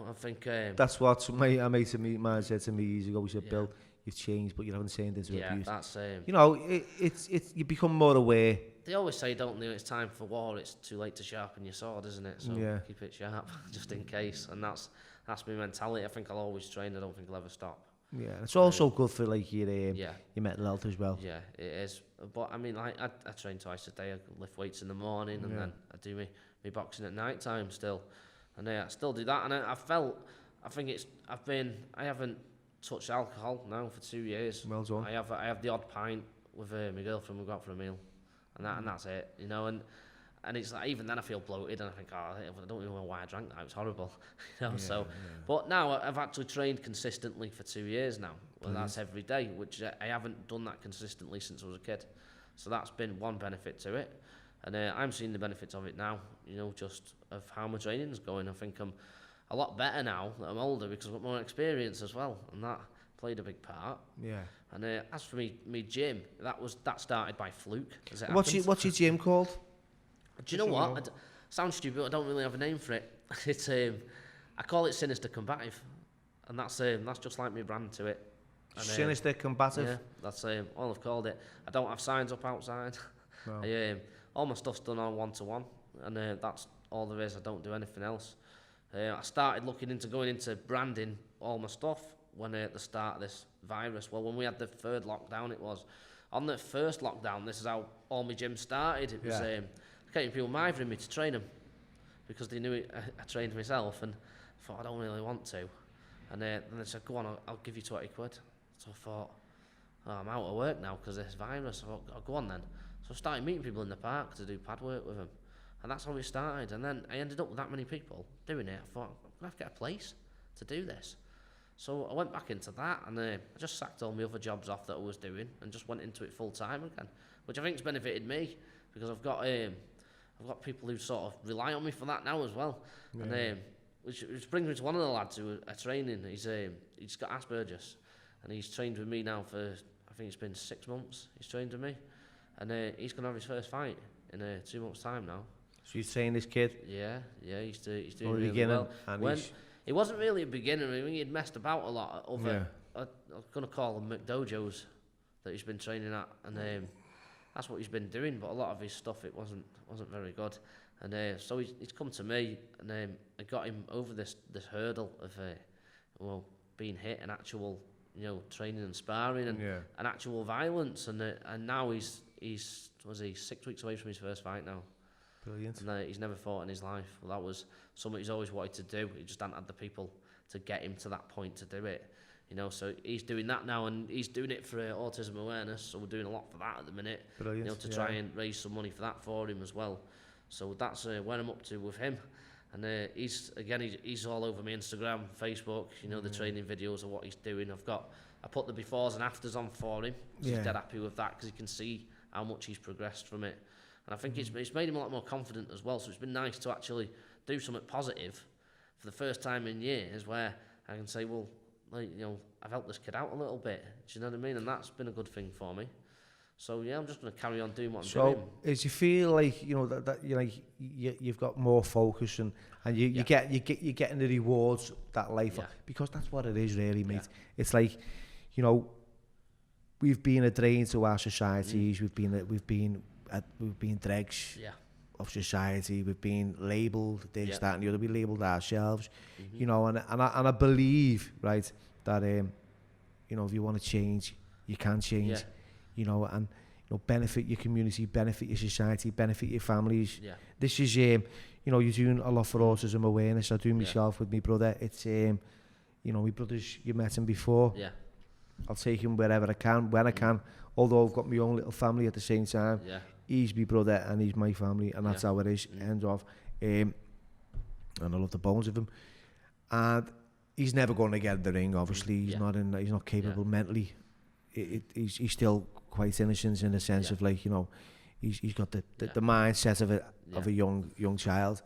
I think that's what a mate of mine said to me years ago. He said, "Bill, you've changed, but you haven't changed into abuse." Yeah, that's it's you become more aware. They always say, don't they, it's time for war, it's too late to sharpen your sword, isn't it? So keep it sharp, just in case. And that's my mentality. I think I'll always train. I don't think I'll ever stop. Yeah, it's also good for like your mental health as well. Yeah, it is. But I mean, I train twice a day. I lift weights in the morning, and then I do me boxing at night time still. and I still do that. And I haven't touched alcohol now for 2 years. Well done. I have the odd pint with my girlfriend. We go out for a meal, and that's it, you know. And it's like, even then I feel bloated and I think, I don't even know why I drank that. It was horrible, you know. But now I've actually trained consistently for 2 years now. Well, that's every day, which I haven't done that consistently since I was a kid. So that's been one benefit to it, and I'm seeing the benefits of it now. You know, just of how my training's going. I think I'm a lot better now that I'm older because I've got more experience as well, and that played a big part. Yeah. And as for me gym, that started by fluke. What's your gym called? Do you know what? Sounds stupid, but I don't really have a name for it. It's I call it Sinister Combative, and that's just like my brand to it. And, Sinister Combative. Yeah, that's all I've called it. I don't have signs up outside. No. All my stuff's done on 1-to-1, and that's all there is. I don't do anything else. I started looking into going into branding all my stuff when at the start of this virus. Well, when we had the third lockdown, it was on the first lockdown. This is how all my gyms started. It was getting people mithering me to train them because they knew I trained myself, and I thought I don't really want to. And then they said, "Go on, I'll give you 20 quid." So I thought, I'm out of work now because of this virus. I thought, I'll go on then. So I started meeting people in the park to do pad work with them. And that's how we started. And then I ended up with that many people doing it. I thought, I'm going to have to get a place to do this. So I went back into that, and I just sacked all my other jobs off that I was doing and just went into it full time again, which I think's benefited me because I've got people who sort of rely on me for that now as well. Yeah. And which brings me to one of the lads who are training. He's got Asperger's, and he's trained with me now for, I think it's been 6 months. He's trained with me, and he's going to have his first fight in 2 months' time now. So you're saying this kid? Yeah, he's doing really well. And it wasn't really a beginner. I mean, he'd messed about a lot at other, I'm going to call them McDojos that he's been training at, and that's what he's been doing. But a lot of his stuff, it wasn't very good. And so he's come to me, and I got him over this hurdle of being hit and actual, training and sparring and actual violence. And now he's 6 weeks away from his first fight now. Brilliant. And he's never fought in his life. Well, that was something he's always wanted to do. He just hadn't had the people to get him to that point to do it. So he's doing that now, and he's doing it for autism awareness. So we're doing a lot for that at the minute. Brilliant. To try and raise some money for that for him as well. So that's where I'm up to with him. And he's all over my Instagram, Facebook. The training videos of what he's doing. I put the befores and afters on for him. He's dead happy with that because he can see how much he's progressed from it. And I think it's made him a lot more confident as well. So it's been nice to actually do something positive for the first time in years where I can say, well, I've helped this kid out a little bit. Do you know what I mean? And that's been a good thing for me. So I'm just going to carry on doing what I'm doing. So, as you feel like that you've got more focus and you're getting the rewards that life because that's what it is really, mate. It's like, we've been a drain to our societies. We've been dregs of society. We've been labelled this, that, and the other. We labelled ourselves, and I believe, right, that if you want to change, you can change. And benefit your community, benefit your society, benefit your families. This is you're doing a lot for autism awareness. I do myself with my brother. It's my brother's, you met him before. I'll take him wherever I can, when I can. Although I've got my own little family at the same time. He's my brother and he's my family, and that's how it is. End of. And I love the bones of him. And he's never going to get in the ring. Obviously, he's not capable mentally. He's still quite innocent in the sense of he's got the mindset of a young child.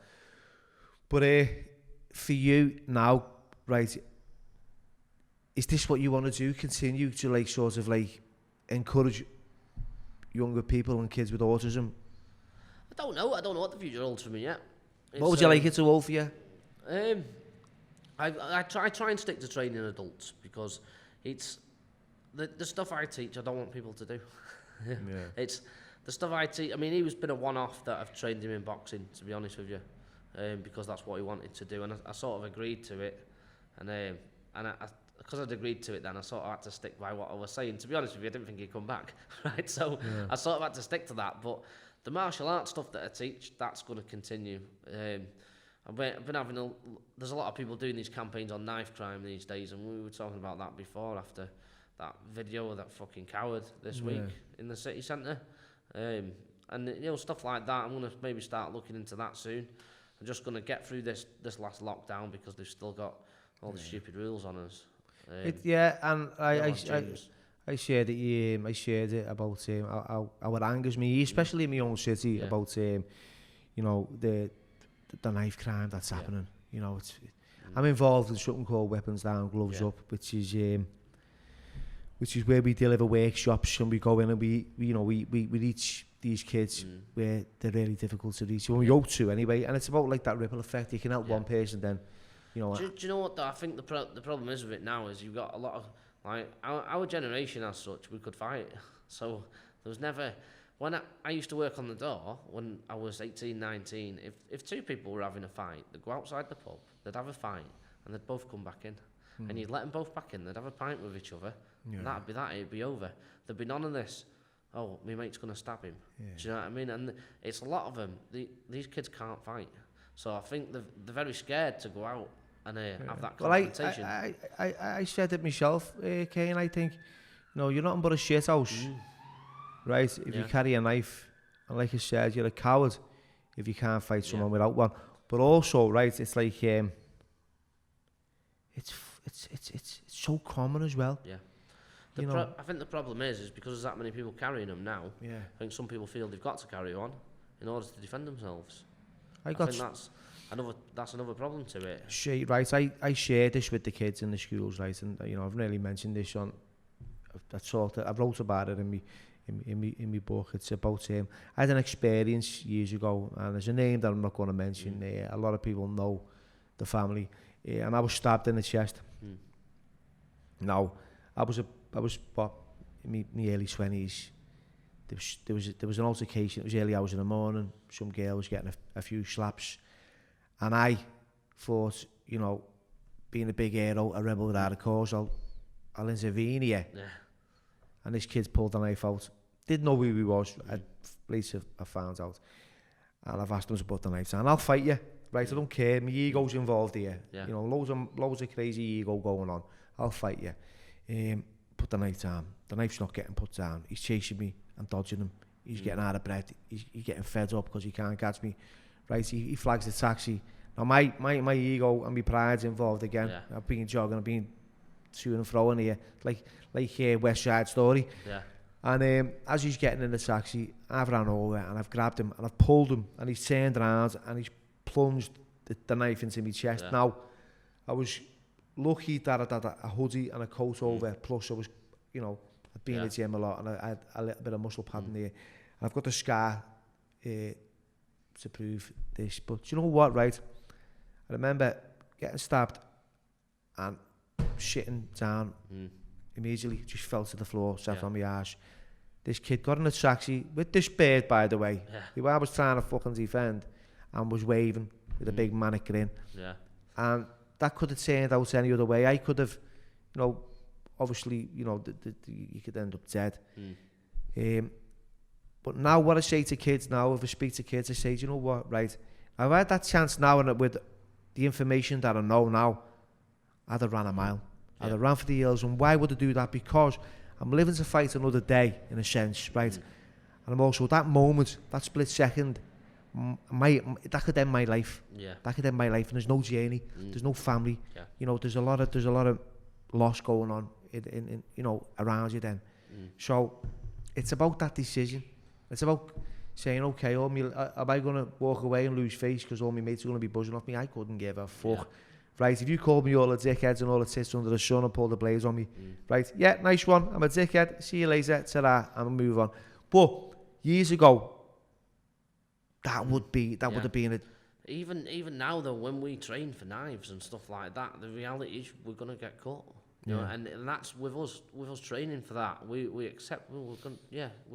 But for you now, right? Is this what you want to do? Continue to encourage younger people and kids with autism? I don't know what the future holds for me yet. What would you like it to hold for you? I try and stick to training adults because it's the stuff I teach. I don't want people to do. It's the stuff I teach. I mean, he was been a one-off that I've trained him in boxing, to be honest with you, because that's what he wanted to do, and I sort of agreed to it, and because I'd agreed to it, then I sort of had to stick by what I was saying. To be honest with you, I didn't think he'd come back, right? So I sort of had to stick to that. But the martial arts stuff that I teach, that's going to continue. I've been having there's a lot of people doing these campaigns on knife crime these days, and we were talking about that before after that video of that fucking coward this week in the city centre. And you know, stuff like that, I'm going to maybe start looking into that soon. I'm just going to get through this last lockdown because they've still got all the stupid rules on us. And I shared it. I shared it about how it angers me, especially in my own city, about you know, the knife crime that's happening. You know, I'm involved in something called Weapons Down, Gloves Up, which is where we deliver workshops and we go in and we reach these kids where they're really difficult to reach. Well, we hope to anyway, and it's about like that ripple effect. You can help one person, then you know. Do you know what though? I think the problem is with it now is you've got a lot of like our generation as such. We could fight, so there was never. When I used to work on the door when I was 18, 19, if two people were having a fight, they'd go outside the pub, they'd have a fight, and they'd both come back in. And you'd let them both back in, they'd have a pint with each other, and that'd be that, it'd be over. There'd be none of this, oh, my mate's going to stab him. Do you know what I mean? And it's a lot of them, these kids can't fight. So I think they're very scared to go out and have that confrontation. Well, I said it myself, Kane, I think, you know, you're nothing but a shit house. Right, if you carry a knife, and like I said, you're a coward if you can't fight someone without one. But also, right, it's like it's so common as well. Yeah, I think the problem is because there's that many people carrying them now. Yeah, I think some people feel they've got to carry on in order to defend themselves. I think that's another problem to it. Right, I share this with the kids in the schools, right, and you know I've really mentioned this on. I wrote about it in my book. It's about I had an experience years ago, and there's a name that I'm not going to mention. A lot of people know the family, and I was stabbed in the chest. Now, I was what, in my early 20s. There was an altercation. It was early hours in the morning. Some girl was getting a few slaps, and I thought, you know, being a big hero, a rebel without a cause, I'll intervene here. Yeah. And this kid's pulled the knife out. Didn't know who he was. Later I found out. And I've asked him to put the knife down. I'll fight you. Right, I don't care. My ego's involved here. Yeah. You know, loads of crazy ego going on. I'll fight you. Put the knife down. The knife's not getting put down. He's chasing me. I'm dodging him. He's getting out of breath. He's getting fed up because he can't catch me. Right, he flags the taxi. Now my ego and my pride's involved again. Yeah. I've been jogging. I've been to and fro in here. Like West Side Story. Yeah. And as he's getting in the taxi, I've ran over and I've grabbed him and I've pulled him and he's turned around and he's plunged the knife into my chest. Yeah. Now, I was lucky that I had a hoodie and a coat over, plus I was, you know, I'd been in the gym a lot and I had a little bit of muscle padding there. And I've got the scar to prove this. But you know what, right? I remember getting stabbed and shitting down immediately, just fell to the floor, sat on my arse. This kid got in a taxi with this beard, by the way, who I was trying to fucking defend, and was waving with a big manic grin. Yeah. And that could have turned out any other way. I could have, you know, obviously, you know, you could end up dead. But now what I say to kids now, if I speak to kids, I say, do you know what, right? I've had that chance now, and with the information that I know now, I'd have ran a mile. I'd have ran for the hills. And why would I do that? Because I'm living to fight another day, in a sense, right? And I'm also, that moment, that split second, that could end my life. Yeah. That could end my life. And there's no journey. There's no family. Yeah. You know, there's a lot of loss going on in you know, around you then. So it's about that decision. It's about saying, okay, am I going to walk away and lose face because all my mates are going to be buzzing off me? I couldn't give a fuck. Yeah. Right, if you called me all the dickheads and all the tits under the sun and pulled the blades on me, right, yeah, nice one, I'm a dickhead, see you later, ta-da, and move on. But years ago, that would have been it. Even now though, when we train for knives and stuff like that, the reality is we're gonna get caught. You know, and that's with us training for that. We accept we're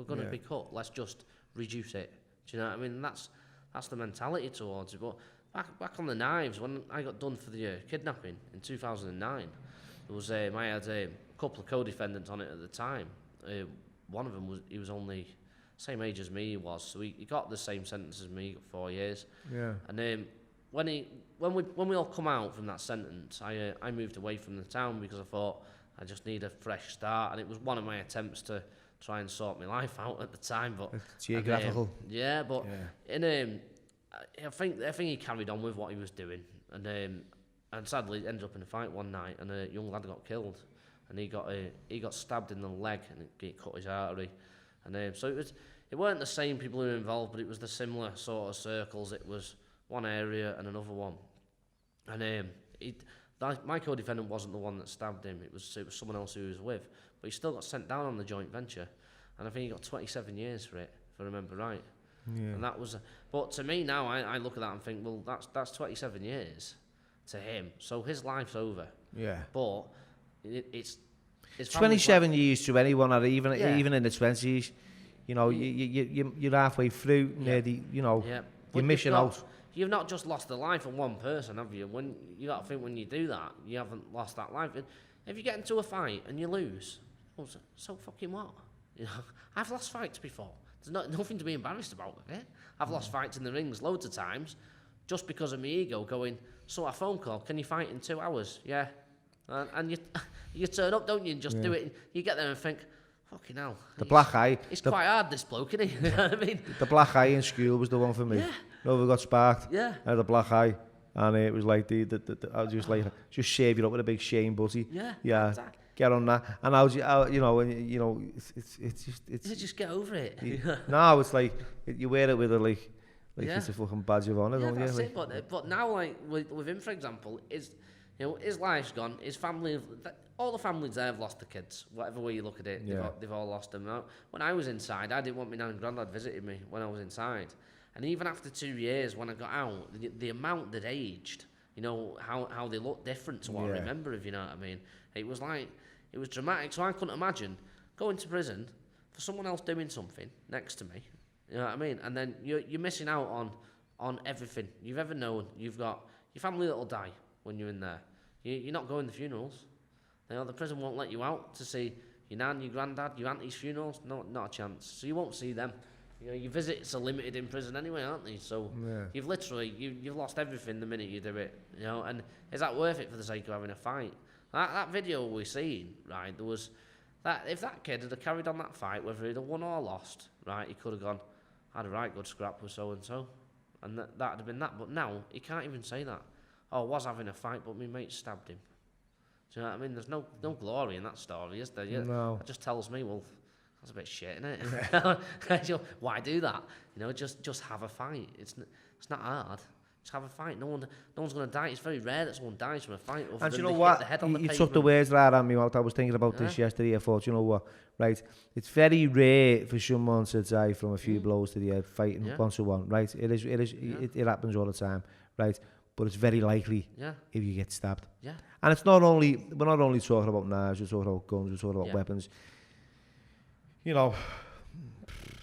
gonna be cut. Let's just reduce it. Do you know what I mean? That's the mentality towards it. But back on the knives, when I got done for the kidnapping in 2009, there was I had a couple of co-defendants on it at the time. One of them he was only same age as me he was, so he got the same sentence as me, 4 years. Yeah. And when we all come out from that sentence, I moved away from the town because I thought I just need a fresh start, and it was one of my attempts to try and sort my life out at the time. But geographical. I think he carried on with what he was doing, and sadly ended up in a fight one night, and a young lad got killed, and he got stabbed in the leg, and it cut his artery, and so it weren't the same people who were involved, but it was the similar sort of circles. It was one area and another one, and my co-defendant wasn't the one that stabbed him. It was someone else who he was with, but he still got sent down on the joint venture, and I think he got 27 years for it, if I remember right. Yeah. And that was, but to me now, I look at that and think, well, that's 27 years to him, so his life's over. Yeah. But it's 27 years to anyone, or even in the 20s. You know, you're halfway through, nearly. You know, you're missing out. You've not just lost the life of one person, have you? When you got to think, when you do that, you haven't lost that life. If you get into a fight and you lose, well, so fucking what? You know, I've lost fights before. There's nothing to be embarrassed about with it. I've lost fights in the rings loads of times, just because of my ego going, so a phone call, can you fight in 2 hours? Yeah. And you turn up, don't you, and just do it. And you get there and think, fucking hell. The black eye. It's quite hard, this bloke, isn't he? You know what I mean? The black eye in school was the one for me. Yeah. Never got sparked. Yeah. I had a black eye, and it was like I was just like, just shave you up with a big Shane butty. Yeah. Yeah. Exactly. Get on that, and it's just get over it. No, it's like you wear it with a like it's a fucking badge of honour, don't you? That's it. But now, like with him, for example, his life's gone. His family, all the families there have lost the kids. Whatever way you look at it, they've all lost them. Now, when I was inside, I didn't want my nan and granddad visiting me when I was inside, and even after 2 years, when I got out, the amount they'd aged, you know, how they look different to what I remember, if you know what I mean. It was dramatic, so I couldn't imagine going to prison for someone else doing something next to me. You know what I mean? And then you're missing out on everything you've ever known. You've got your family that'll die when you're in there. You're not going to funerals. You know, the prison won't let you out to see your nan, your granddad, your auntie's funerals. No, not a chance. So you won't see them. You know, your visits are limited in prison anyway, aren't they? So you've literally you've lost everything the minute you do it. You know, and is that worth it for the sake of having a fight? That video we seen, right, there was that if that kid had carried on that fight, whether he'd have won or lost, right, he could have gone, I had a right good scrap with so and so, and that'd have been that. But now he can't even say that. Oh, I was having a fight, but my mate stabbed him. Do you know what I mean? There's no glory in that story, is there? No. It just tells me, well, that's a bit shit, isn't it? Why do that? You know, just have a fight. It's not hard. Just have a fight. No one's going to die. It's very rare that someone dies from a fight. And you know what? You took the words right out of me. I was thinking about this yesterday. I thought, you know what? Right, it's very rare for someone to die from a few blows to the head fighting 1-to-1. Right, it is. It happens all the time. Right, but it's very likely if you get stabbed. Yeah. And it's we're not only talking about knives. We're talking about guns. We're talking about weapons. You know.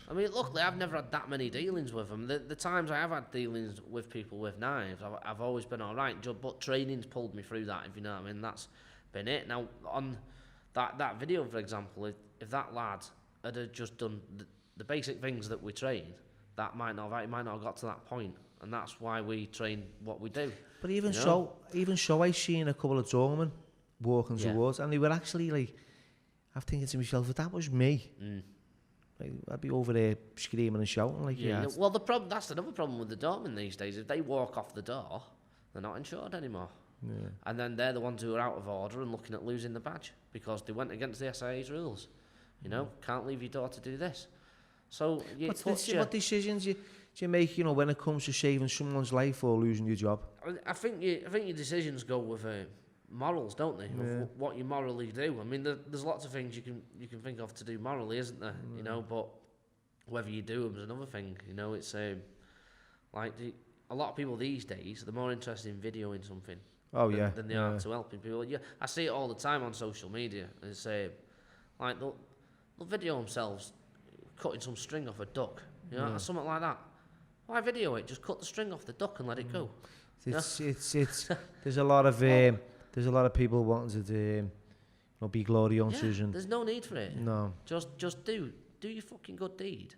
I mean, luckily, I've never had that many dealings with them. The times I have had dealings with people with knives, I've always been all right. But training's pulled me through that, if you know what I mean. That's been it. Now, on that video, for example, if that lad had just done the basic things that we train, that might not have got to that point. And that's why we train what we do. But even so, I seen a couple of doormen walking towards, and they were actually like, I'm thinking to myself, if that was me, I'd be over there screaming and shouting like Well, that's another problem with the doormen these days. If they walk off the door, they're not insured anymore. Yeah. And then they're the ones who are out of order and looking at losing the badge because they went against the SIA's rules. You know, can't leave your door to do this. So what decisions you make, you know, when it comes to saving someone's life or losing your job? I think your decisions go with morals, don't they? Of what you morally do. I mean, there's lots of things you can think of to do morally, isn't there? You know, but whether you do them is another thing. You know, it's like a lot of people these days, they're more interested in videoing something. Than they are to helping people. Yeah, I see it all the time on social media. It's like they'll video themselves cutting some string off a duck. You know, something like that. Why video it? Just cut the string off the duck and let it go. It's there's a lot of people wanting to be glory hunters and there's no need for it. No. Just do your fucking good deed.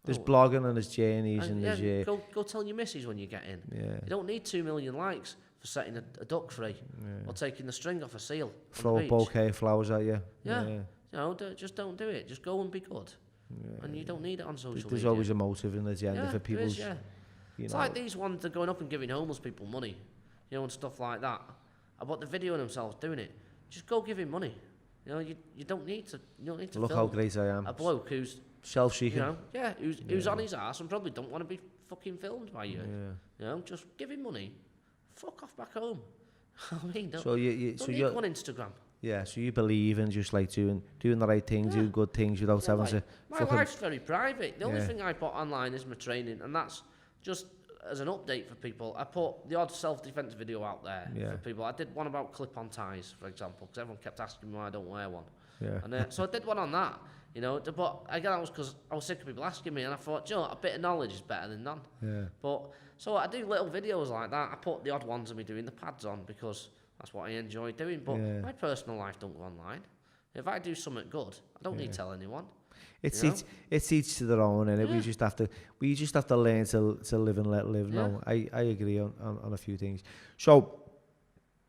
There's blogging and there's journeys and yeah, there's... go tell your missus when you get in. Yeah. You don't need 2 million likes for setting a duck free or taking the string off a seal Throw on a the beach. bouquet of flowers at you. Yeah. You know, just don't do it. Just go and be good. And you don't need it on social media. There's always a motive and agenda for people's... Is, you it's know. like these ones that are going up and giving homeless people money, you know, and stuff like that. About the video of themselves doing it. Just go give him money. You know, you don't need to Look film how great I am. a bloke who's Self-seeking. you know, who's on his ass and probably don't want to be fucking filmed by you. You know, just give him money. Fuck off back home. I mean, don't need go on Instagram. Yeah, so you believe in just like doing the right thing, doing good things without having to... My life's very private. The only thing I put online is my training, and that's just as an update for people. I put the odd self-defense video out there for people. I did one about clip-on ties, for example, because everyone kept asking me why I don't wear one. Yeah. And so I did one on that, you know. But again, that was because I was sick of people asking me, and I thought, you know, a bit of knowledge is better than none. Yeah. But so I do little videos like that. I put the odd ones of me doing the pads on because that's what I enjoy doing. But my personal life don't go online. If I do something good, I don't need to tell anyone. It's each to their own, and we just have to learn to live and let live. No, I agree on a few things. So,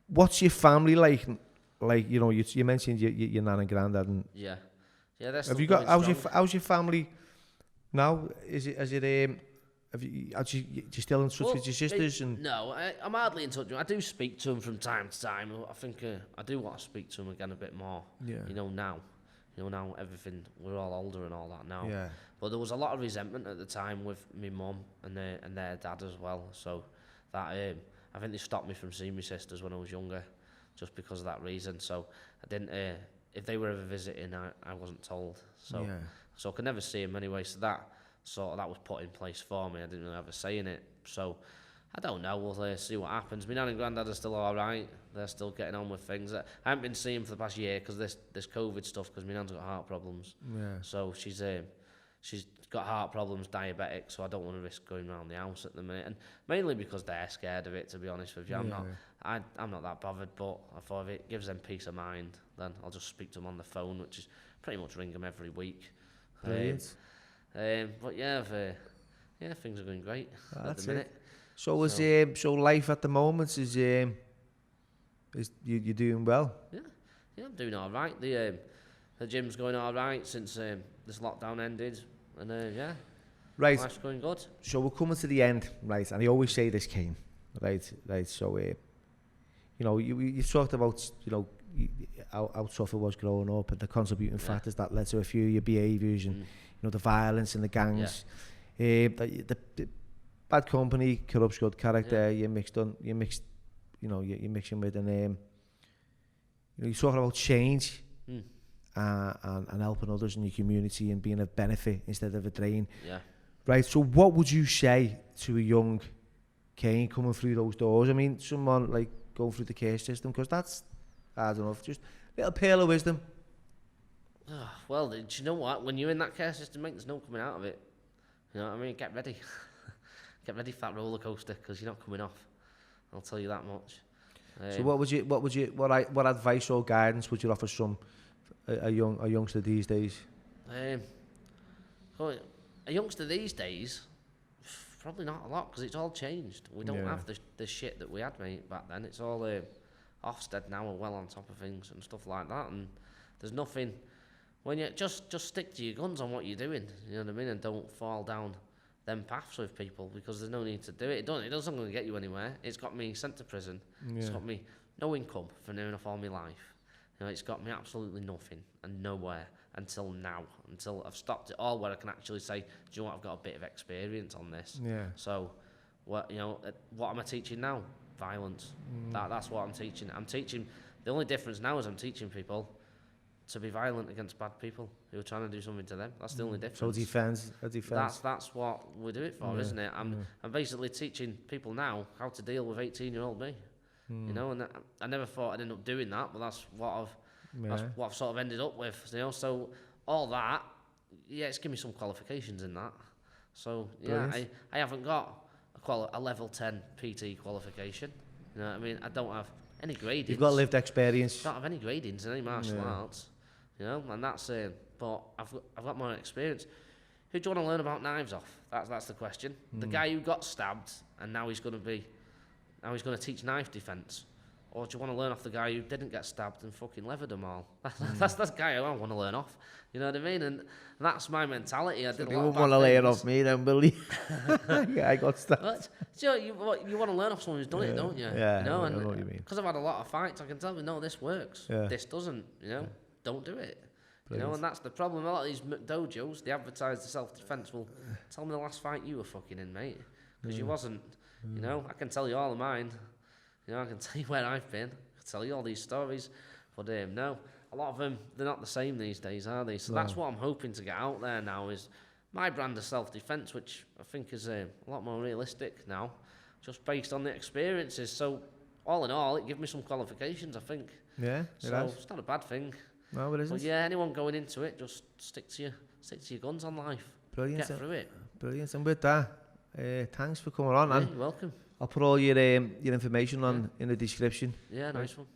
what's your family like? Like, you know, you mentioned your nan and granddad, and that's. Have you got how's your family now? Are you still in touch with your sisters? No, I'm hardly in touch with them. I do speak to them from time to time. I think I do want to speak to them again a bit more. Yeah. You know, now everything, we're all older and all that now. Yeah. But there was a lot of resentment at the time with my mum and their dad as well. So that I think they stopped me from seeing my sisters when I was younger, just because of that reason. So I didn't. If they were ever visiting, I wasn't told. So I could never see them anyway. So that was put in place for me. I didn't really have a say in it. So I don't know. We'll see what happens. My nan and granddad are still all right. They're still getting on with things. I haven't been seeing them for the past year because this COVID stuff. Because my nan's got heart problems. Yeah. So she's got heart problems, diabetic. So I don't want to risk going around the house at the minute. And mainly because they're scared of it. To be honest with you, I'm not that bothered. But I thought if it gives them peace of mind, then I'll just speak to them on the phone, which is pretty much ring them every week. Brilliant. But things are going great at the minute. So so life at the moment is you doing well? Yeah, I'm doing all right. The gym's going all right since this lockdown ended, and right, life's going good. So we're coming to the end, right? And I always say this, Kane, right. So you know, you talked about, you know, how tough it was growing up and the contributing factors that led to a few of your behaviours and you know, the violence and the gangs, the bad company corrupts good character. You're mixing with, and you know, you're talking about change and helping others in your community and being a benefit instead of a drain. Yeah. Right. So what would you say to a young Kane coming through those doors? I mean, someone like going through the care system, because that's, I don't know, just a little pearl of wisdom. Oh, well, do you know what? When you're in that care system, mate, there's no coming out of it. You know what I mean? Get ready. Get ready for that roller coaster, because you're not coming off. I'll tell you that much. So what advice or guidance would you offer a youngster these days? A youngster these days, probably not a lot, because it's all changed. We don't have the shit that we had, mate, back then. It's all Ofsted now are well on top of things and stuff like that, and there's nothing. When you just stick to your guns on what you're doing, you know what I mean, and don't fall down them paths with people, because there's no need to do it. It doesn't going to get you anywhere. It's got me sent to prison. It's got me no income for near enough all my life. You know, it's got me absolutely nothing and nowhere until now, until I've stopped it all, where I can actually say, do you know what, I've got a bit of experience on this. Yeah. So, what am I teaching now? Violence. That's what I'm teaching. The only difference now is I'm teaching people to be violent against bad people who are trying to do something to them. That's the only difference. So defense. That's what we do it for, isn't it? I'm basically teaching people now how to deal with 18-year-old me. You know, and I never thought I'd end up doing that, but that's what I've sort of ended up with. You know, so all that, it's given me some qualifications in that. So I haven't got a level 10 PT qualification. You know what I mean? I don't have any gradings. You've got lived experience. I don't have any gradings in any martial arts. You know, and that's but I've got more experience. who do you want to learn about knives off? That's the question. The guy who got stabbed and now he's going to teach knife defence. Or do you want to learn off the guy who didn't get stabbed and fucking levered them all? That's the guy who I want to learn off. You know what I mean? And that's my mentality. I did a lot of You wouldn't want to learn off me then, will you? Yeah, I got stabbed. But, you want to learn off someone who's done it, don't you? Yeah, you know, I know what you mean. Because I've had a lot of fights, I can tell you, no, this works. Yeah. This doesn't, don't do it. Brilliant. You know, and that's the problem. A lot of these dojos, they advertise the self-defence. Well, tell me the last fight you were fucking in, mate. Because you wasn't, I can tell you all of mine. I can tell you where I've been. I can tell you all these stories. But no, a lot of them, they're not the same these days, are they? So that's what I'm hoping to get out there now is my brand of self-defence, which I think is a lot more realistic now, just based on the experiences. So all in all, it gives me some qualifications, I think. Yeah, so it's not a bad thing. No, it isn't. But yeah, anyone going into it, just stick to your guns on life. Brilliant. Get through it. Brilliant. And with that, thanks for coming on. Yeah, And you're welcome. I'll put all your information on in the description. Yeah, nice one.